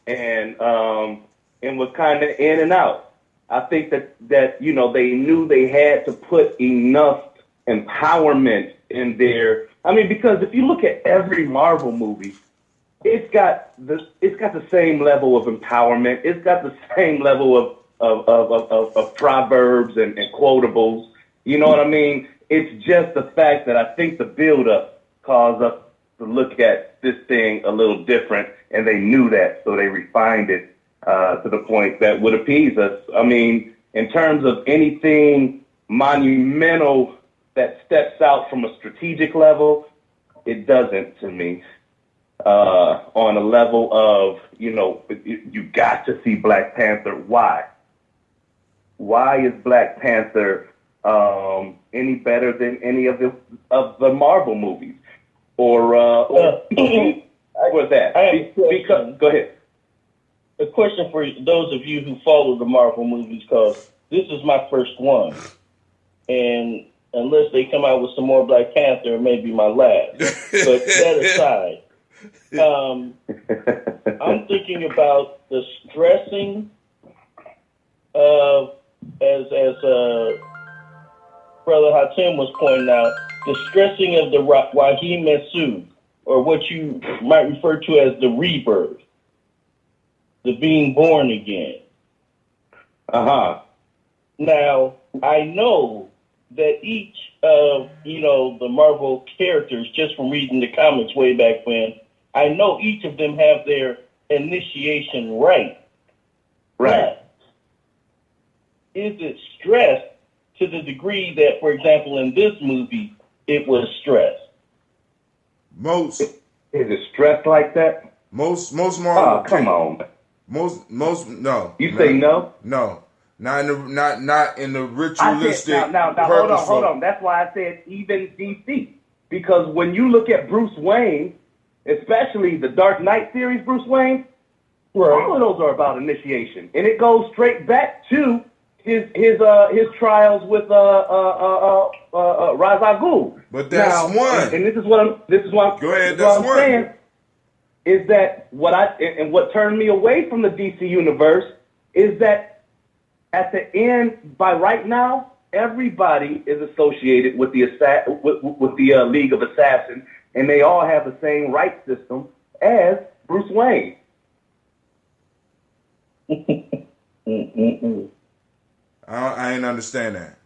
and was kind of in and out. I think that they knew they had to put enough empowerment in there. Because if you look at every Marvel movie, it's got the same level of empowerment. It's got the same level of proverbs and quotables. You know what I mean? It's just the fact that I think the build-up caused us to look at this thing a little different, and they knew that, so they refined it to the point that would appease us. In terms of anything monumental that steps out from a strategic level, it doesn't to me. on a level of, you got to see Black Panther. Why? Why is Black Panther any better than any of the Marvel movies? Or what's that? Because, go ahead. A question for those of you who follow the Marvel movies, because this is my first one. And unless they come out with some more Black Panther, it may be my last. But that aside, I'm thinking about the stressing of, as Brother Hatem was pointing out, the stressing of the Wahim Mesud, or what you might refer to as the rebirth, the being born again. Now, I know that each of, the Marvel characters, just from reading the comics way back when, I know each of them have their initiation right. Right. But is it stressed to the degree that, for example, in this movie, it was stressed? Is it stressed like that? Most Marvel. Come on. Most no. You say no? No. Not in the ritualistic. Now hold on. That's why I said even DC. Because when you look at Bruce Wayne, especially the Dark Knight series Bruce Wayne, all of those are about initiation. And it goes straight back to his trials with Ra's al Ghul. But that's one. And this is what I'm go ahead, that's one. Saying is that what turned me away from the DC universe is that at the end, by right now, everybody is associated with the League of Assassins, and they all have the same right system as Bruce Wayne. I ain't understand that.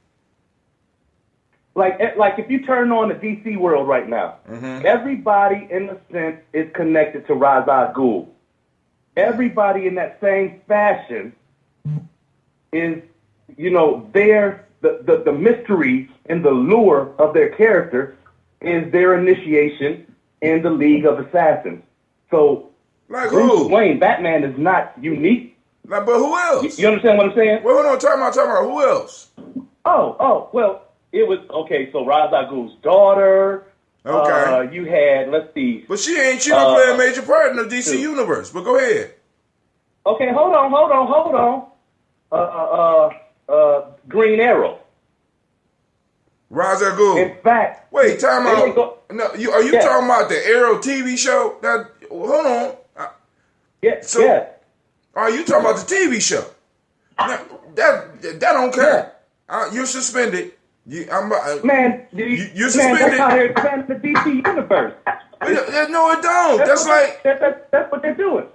Like if you turn on the DC world right now, everybody in a sense is connected to Ra's al Ghul. Everybody in that same fashion is, the mystery and the lure of their character is their initiation in the League of Assassins. So, like Bruce Wayne, Batman is not unique. But who else? You understand what I'm saying? Well, hold on, talking about who else? Well, it was, okay, so Ra's al Ghul's daughter. Okay. You had, let's see. But she don't play a major part in the DC universe, but go ahead. Okay, hold on. Green Arrow. Ra's al Ghul. In fact, wait, time out. No, are you talking about the Arrow TV show? Hold on. Yes. Are you talking about the TV show? Now, that don't count. You're suspended. You're suspended. That's how they're expanding the DC universe. No, it don't. That's what they're doing.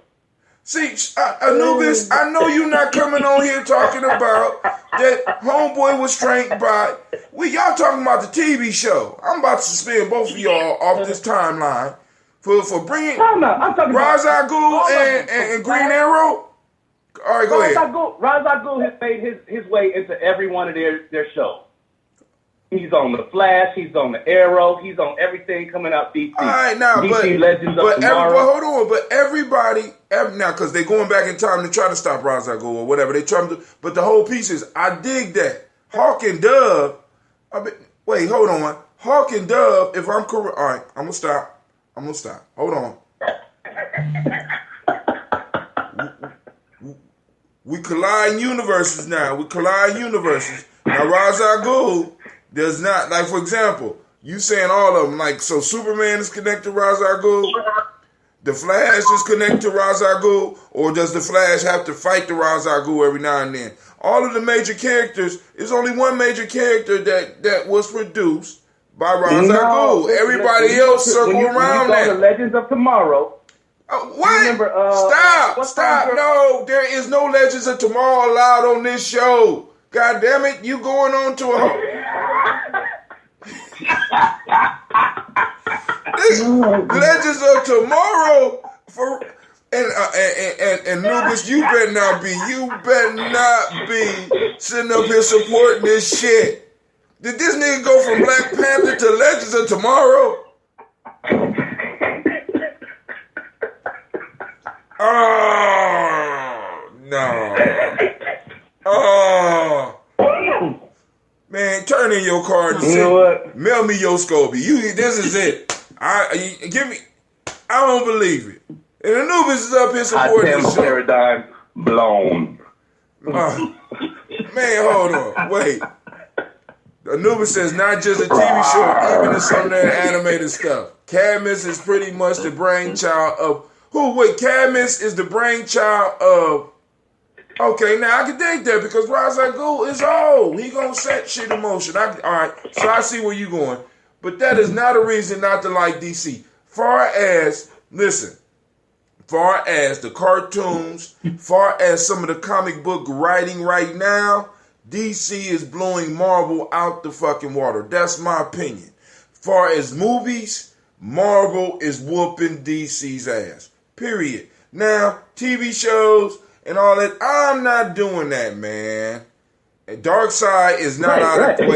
See, Anubis, I know you're not coming on here talking about that homeboy was trained by. Y'all talking about the TV show. I'm about to suspend both of y'all off this timeline for bringing Ra's al Ghul and Green Arrow. All right, go ahead. Ra's al Ghul has made his way into every one of their shows. He's on the Flash. He's on the Arrow. He's on everything coming out DC. All right, now, DC Legends of Tomorrow. Hold on, but everybody now, because they're going back in time to try to stop Ra's al Ghul or whatever they try to do. But the whole piece is, I dig that Hawk and Dove. Wait, hold on. Hawk and Dove. If I'm correct, all right, I'm gonna stop. Hold on. We collide universes now. Now Ra's al Ghul does not, like, for example, you saying all of them, like, so Superman is connected to Ra's al Ghul, the Flash is connected to Ra's al Ghul, or does the Flash have to fight the Ra's al Ghul every now and then? All of the major characters, there's only one major character that was produced by Ra's al Ghul. Everybody else circle around that. The Legends of Tomorrow. What? Remember, Stop. No, there is no Legends of Tomorrow allowed on this show. God damn it, you going on to this Legends of Tomorrow and Nubis, you better not be sitting up here supporting this shit. Did this nigga go from Black Panther to Legends of Tomorrow? Oh no. Oh man, turn in your card and mail me your Scobie. This is it. Give me. I don't believe it. And Anubis is up here supporting the show. Paradigm blown. Man, hold on. Wait. Anubis says not just a TV show, even in some of their animated stuff. Cadmus is pretty much the brainchild of who? Wait, Cadmus is the brainchild of. Okay, now I can dig that because Ra's al Ghul is old. He gonna set shit in motion. All right, so I see where you going, but that is not a reason not to like DC. Far as the cartoons, far as some of the comic book writing right now, DC is blowing Marvel out the fucking water. That's my opinion. Far as movies, Marvel is whooping DC's ass. Period. Now, TV shows and all that, I'm not doing that, man. And Darkseid is not out of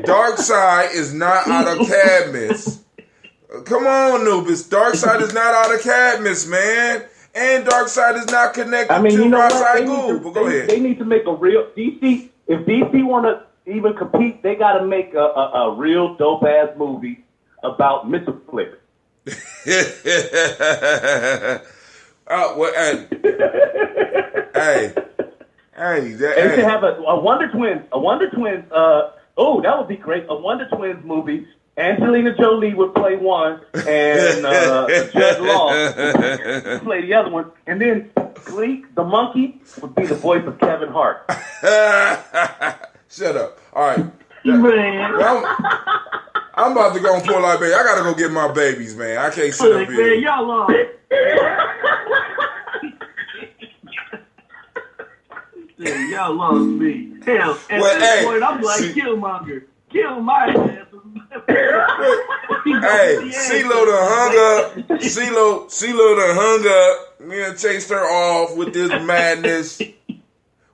Darkseid is not out of Cadmus. Come on, Nubis. Darkseid is not out of Cadmus, man. And Darkseid is not connected to Ra's al Ghul. But go ahead. They need to make a real DC. If DC want to even compete, they got to make a real dope ass movie about Mr. Flick. They should have a Wonder Twins. That would be great. A Wonder Twins movie. Angelina Jolie would play one, and Judd Law would play the other one, and then Gleek, the monkey, would be the voice of Kevin Hart. Shut up. All right. I'm about to go and pull out baby. I gotta go get my babies, man. I can't sit up here. Man, y'all lost. Y'all lost me. Hell, at this point, I'm like Killmonger. Kill my ass. Hey, CeeLo done hung up. Me and chased her off with this madness.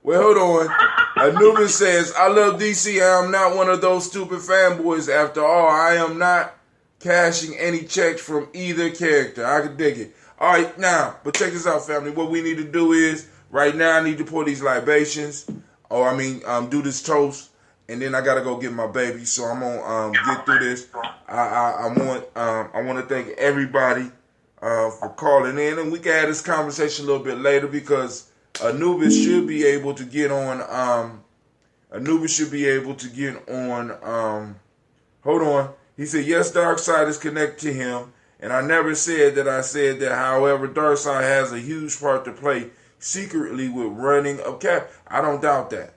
Well, hold on. Anubis says, I love DC. I am not one of those stupid fanboys. After all, I am not cashing any checks from either character. I can dig it. All right, now, but check this out, family. What we need to do is, right now, I need to pour these libations. Do this toast. And then I gotta go get my baby, so I'm gonna get through this. I want to thank everybody for calling in, and we can have this conversation a little bit later because Anubis should be able to get on. Hold on. He said yes, Darkseid is connected to him, and I never said that. I said that. However, Darkseid has a huge part to play secretly with running a cap. I don't doubt that.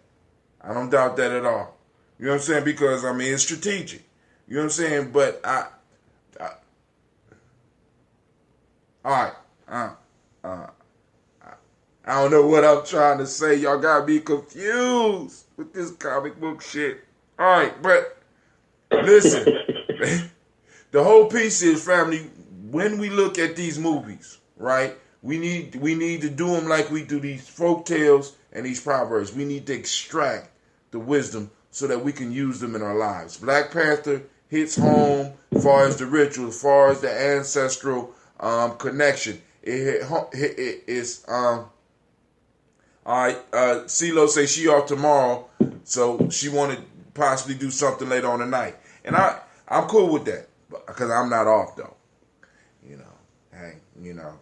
I don't doubt that at all. You know what I'm saying? Because, it's strategic. You know what I'm saying? But all right. I don't know what I'm trying to say. Y'all got me confused with this comic book shit. All right, but listen. The whole piece is, family, when we look at these movies, right, we need to do them like we do these folk tales and these proverbs. We need to extract the wisdom so that we can use them in our lives. Black Panther hits home as far as the ritual, as far as the ancestral connection. It's all right. CeeLo says she off tomorrow, so she wanted to possibly do something later on tonight, and I'm cool with that because I'm not off though.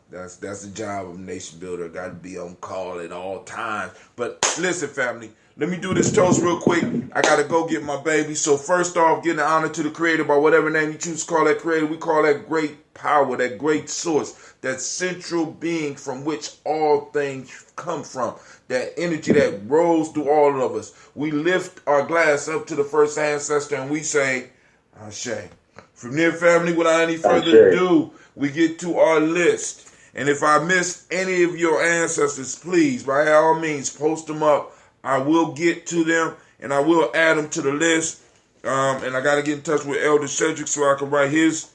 That's the job of a nation builder. Got to be on call at all times. But listen, family, let me do this toast real quick. I got to go get my baby. So first off, giving the honor to the Creator by whatever name you choose to call that Creator. We call that great power, that great source, that central being from which all things come from. That energy that rolls through all of us. We lift our glass up to the first ancestor and we say, Ashe. From there, family, without any further ado, we get to our list. And if I missed any of your ancestors, please, by all means, post them up. I will get to them, and I will add them to the list. And I got to get in touch with Elder Cedric so I can write his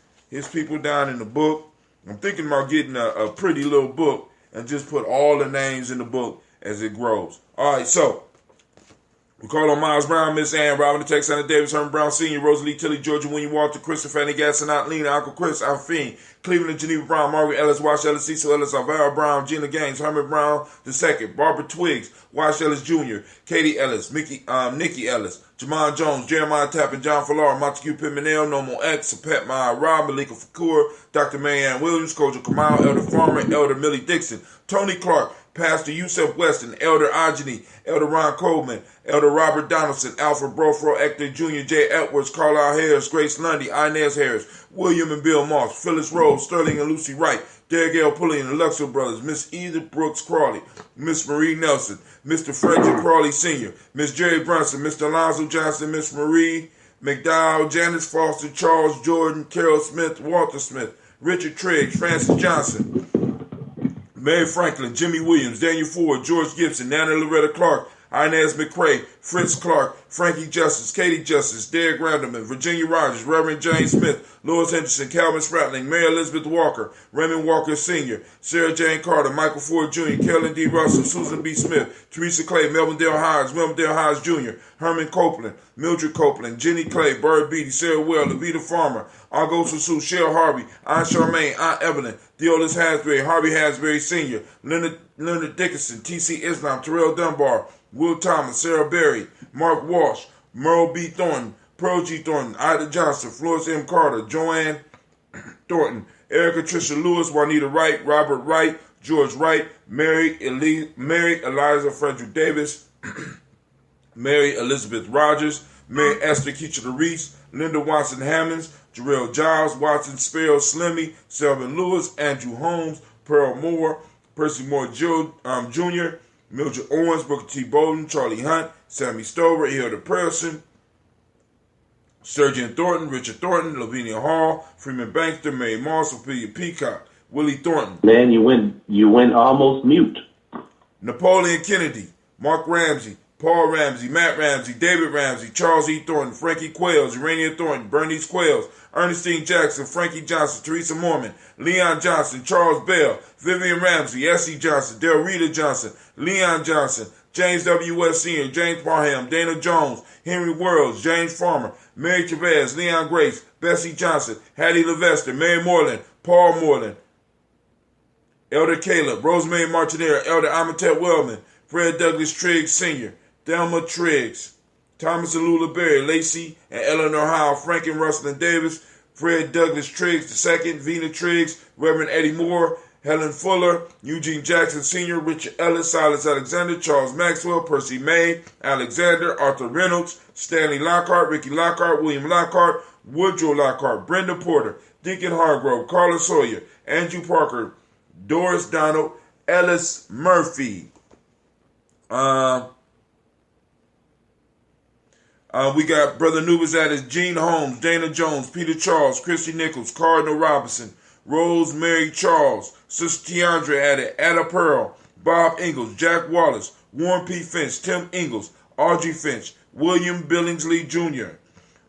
people down in the book. I'm thinking about getting a pretty little book and just put all the names in the book as it grows. All right, so We call on Miles Brown, Miss Ann, Robin, the Texana Davis, Herman Brown Sr., Rosalie Tilly, Georgia, William Walter, Krista, Fanny Gasson, Aunt Lena, Uncle Chris, Alphine, Cleveland, Geneva Brown, Margaret Ellis, Wash Ellis, Cecil Ellis, Alvaro Brown, Gina Gaines, Herman Brown II, Barbara Twiggs, Wash Ellis Jr., Katie Ellis, Nikki Ellis, Jamon Jones, Jeremiah Tappan, John Fallar, Montague Pimenel, Nomo X, Pet Maya Rob, Malika Fakur, Dr. Marianne Williams, Kojo Kamal, Elder Farmer, Elder Millie Dixon, Tony Clark, Pastor Yusef Weston, Elder Ajani, Elder Ron Coleman, Elder Robert Donaldson, Alfred Brofro, Hector Jr., J. Edwards, Carlisle Harris, Grace Lundy, Inez Harris, William and Bill Moss, Phyllis Rose, Sterling and Lucy Wright, Derek L. Pulley and the Luxor Brothers, Miss Edith Brooks Crawley, Miss Marie Nelson, Mr. Frederick Crawley Sr., Miss Jerry Brunson, Mr. Alonzo Johnson, Miss Marie McDowell, Janice Foster, Charles Jordan, Carol Smith, Walter Smith, Richard Triggs, Francis Johnson, Mary Franklin, Jimmy Williams, Daniel Ford, George Gibson, Nana Loretta Clark, Inez McCrae, Fritz Clark, Frankie Justice, Katie Justice, Derek Randleman, Virginia Rogers, Reverend James Smith, Lois Henderson, Calvin Spratling, Mary Elizabeth Walker, Raymond Walker Sr., Sarah Jane Carter, Michael Ford Jr., Kellen D. Russell, Susan B. Smith, Teresa Clay, Melvin Dale Hodge Jr., Herman Copeland, Mildred Copeland, Jenny Clay, Bird Beatty, Sarah Well, Levita Farmer, August Sue, Cheryl Harvey, Aunt Charmaine, Aunt Evelyn, Deolis Hasbury, Harvey Hasbury Sr., Leonard Dickinson, T.C. Islam, Terrell Dunbar, Will Thomas, Sarah Berry, Mark Walsh, Merle B. Thornton, Pearl G. Thornton, Ida Johnson, Florence M. Carter, Joanne Thornton, Erica Tricia Lewis, Juanita Wright, Robert Wright, George Wright, Mary Eliza Frederick Davis, Mary Elizabeth Rogers, Mary Esther Keachler Reese, Linda Watson Hammonds, Jarrell Giles, Watson Sparrow Slimmy, Selvin Lewis, Andrew Holmes, Pearl Moore, Percy Moore Jr., Mildred Owens, Booker T. Bowden, Charlie Hunt, Sammy Stover, Hilda Person, Sergeant Thornton, Richard Thornton, Lavinia Hall, Freeman Bankster, Mary Moss, Ophelia Peacock, Willie Thornton. Man, you went almost mute. Napoleon Kennedy, Mark Ramsey, Paul Ramsey, Matt Ramsey, David Ramsey, Charles E. Thornton, Frankie Quails, Urania Thornton, Bernice Quails, Ernestine Jackson, Frankie Johnson, Teresa Mormon, Leon Johnson, Charles Bell, Vivian Ramsey, S.E. Johnson, Del Rita Johnson, Leon Johnson, James W. West Sr., James Parham, Dana Jones, Henry Worlds, James Farmer, Mary Chavez, Leon Grace, Bessie Johnson, Hattie Levester, Mary Moreland, Paul Moreland, Elder Caleb, Rosemary Martinera, Elder Amatet Wellman, Fred Douglas Triggs Sr., Thelma Triggs, Thomas and Lula Berry, Lacey and Eleanor Howe, Franklin Russell Davis, Fred Douglas Triggs II, Vina Triggs, Reverend Eddie Moore, Helen Fuller, Eugene Jackson Sr., Richard Ellis, Silas Alexander, Charles Maxwell, Percy May, Alexander, Arthur Reynolds, Stanley Lockhart, Ricky Lockhart, William Lockhart, Woodrow Lockhart, Brenda Porter, Deacon Hargrove, Carla Sawyer, Andrew Parker, Doris Donald, Ellis Murphy. We got Brother Nubis at it, Gene Holmes, Dana Jones, Peter Charles, Christy Nichols, Cardinal Robinson, Rosemary Charles, Sister Tiandra at it, Ada Pearl, Bob Ingalls, Jack Wallace, Warren P. Finch, Tim Ingalls, Audrey Finch, William Billingsley Jr.,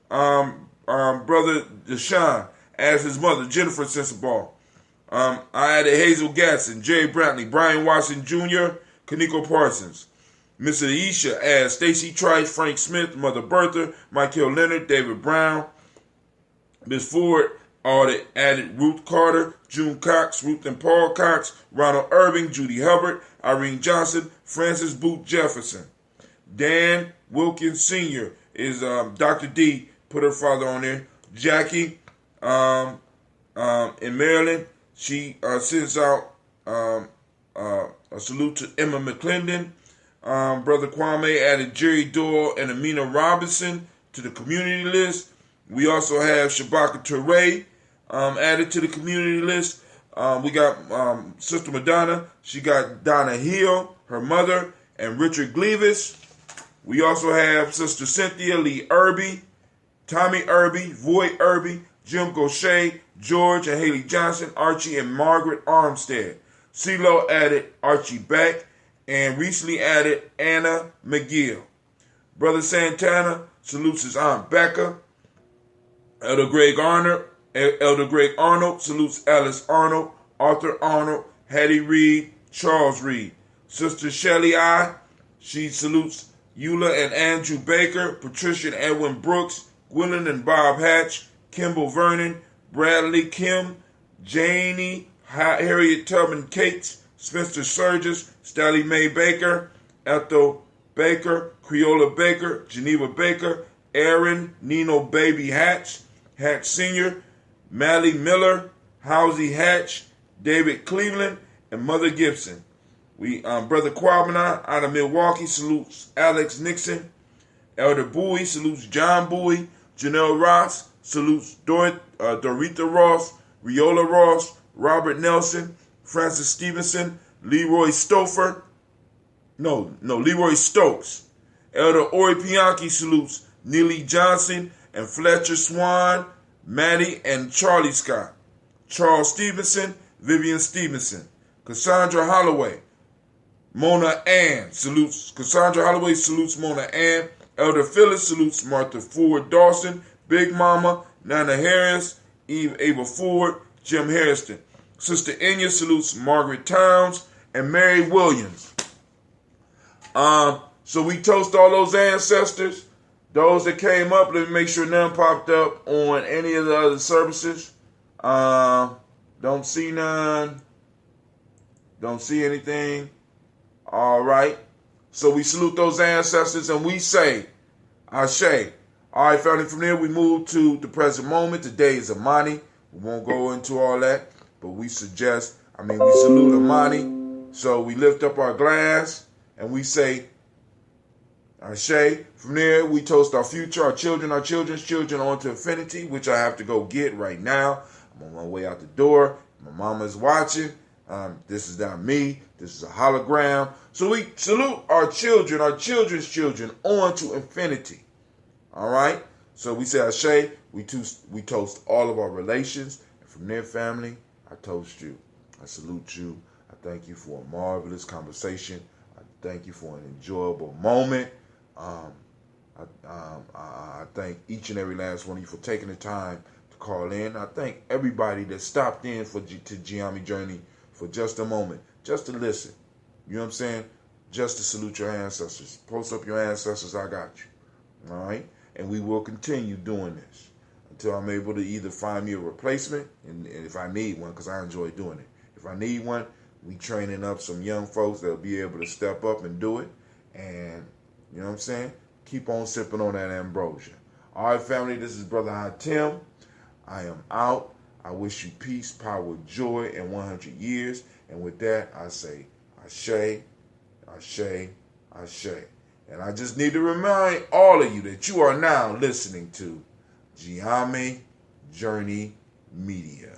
Brother Deshaun as his mother, Jennifer Sensabaugh. I added Hazel Gatson, Jerry Brantley, Brian Watson Jr., Kaniko Parsons. Miss Aisha as Stacy Trice, Frank Smith, Mother Bertha, Michael Leonard, David Brown. Miss Ford added Ruth Carter, June Cox, Ruth and Paul Cox, Ronald Irving, Judy Hubbard, Irene Johnson, Francis Booth Jefferson. Dan Wilkins Sr. is Dr. D, put her father on there. Jackie in Maryland, she sends out a salute to Emma McClendon. Brother Kwame added Jerry Doyle and Amina Robinson to the community list. We also have Shabaka Toure added to the community list. We got Sister Madonna. She got Donna Hill, her mother, and Richard Gleavis. We also have Sister Cynthia Lee Irby, Tommy Irby, Voy Irby, Jim Gaucher, George and Haley Johnson, Archie and Margaret Armstead. CeeLo added Archie Beck and recently added Anna McGill. Brother Santana salutes his Aunt Becca. Elder Greg Arnold salutes Alice Arnold, Arthur Arnold, Hattie Reed, Charles Reed. Sister Shelley she salutes Eula and Andrew Baker, Patricia and Edwin Brooks, Gwendolyn and Bob Hatch, Kimball Vernon, Bradley Kim, Janie, Harriet Tubman Cates, Spencer Surges, Staley Mae Baker, Ethel Baker, Creola Baker, Geneva Baker, Aaron Nino Baby Hatch, Hatch Sr., Mally Miller, Housie Hatch, David Cleveland, and Mother Gibson. Brother Quabana out of Milwaukee salutes Alex Nixon. Elder Bowie salutes John Bowie. Janelle Ross salutes Dorita Ross, Riola Ross, Robert Nelson, Francis Stevenson, Leroy Stokes. Elder Ori Pianki salutes Neely Johnson and Fletcher Swan, Maddie and Charlie Scott. Charles Stevenson, Vivian Stevenson. Cassandra Holloway, Mona Ann salutes. Cassandra Holloway salutes Mona Ann. Elder Phyllis salutes Martha Ford Dawson, Big Mama, Nana Harris, Ava Ford, Jim Harrison. Sister Enya salutes Margaret Towns and Mary Williams. So we toast all those ancestors. Those that came up, let me make sure none popped up on any of the other services. Don't see none. Don't see anything. All right. So we salute those ancestors and we say, Ashe. All right, family, from there we move to the present moment. Today is Imani. We won't go into all that, but we salute Imani. So we lift up our glass and we say, Ashe. From there, we toast our future, our children, our children's children on to infinity, which I have to go get right now. I'm on my way out the door. My mama's watching. This is not me. This is a hologram. So we salute our children, our children's children on to infinity. All right? So we say Ashe. We toast all of our relations. And from there, family, I toast you. I salute you. I thank you for a marvelous conversation. I thank you for an enjoyable moment. I thank each and every last one of you for taking the time to call in. I thank everybody that stopped in to Gye-Nyame Journey for just a moment, just to listen. You know what I'm saying? Just to salute your ancestors. Post up your ancestors, I got you. All right? And we will continue doing this until I'm able to either find me a replacement, and if I need one, because I enjoy doing it. If I need one, we training up some young folks that'll be able to step up and do it. And you know what I'm saying? Keep on sipping on that ambrosia. All right, family, this is Brother Hatim. I am out. I wish you peace, power, joy, and 100 years. And with that, I say, Ashe, Ashe, Ashe. And I just need to remind all of you that you are now listening to Gye-Nyame Journey Media.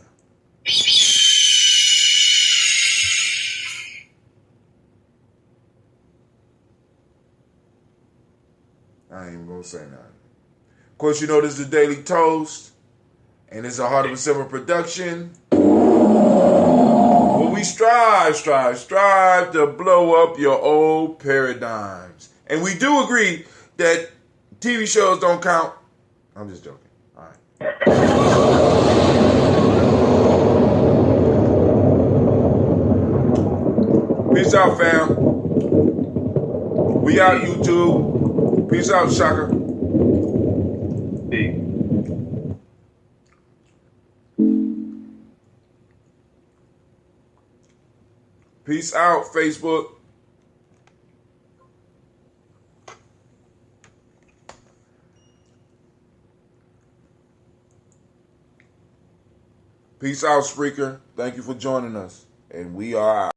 I ain't even gonna say nothing. Of course, you know this is a Daily Toast, and it's a Heart of a Silver production. But we strive to blow up your old paradigms. And we do agree that TV shows don't count. I'm just joking. All right. Peace out, fam. We out, YouTube. Peace out, Shaka. Peace. Peace out, Facebook. Peace out, Spreaker. Thank you for joining us. And we are out.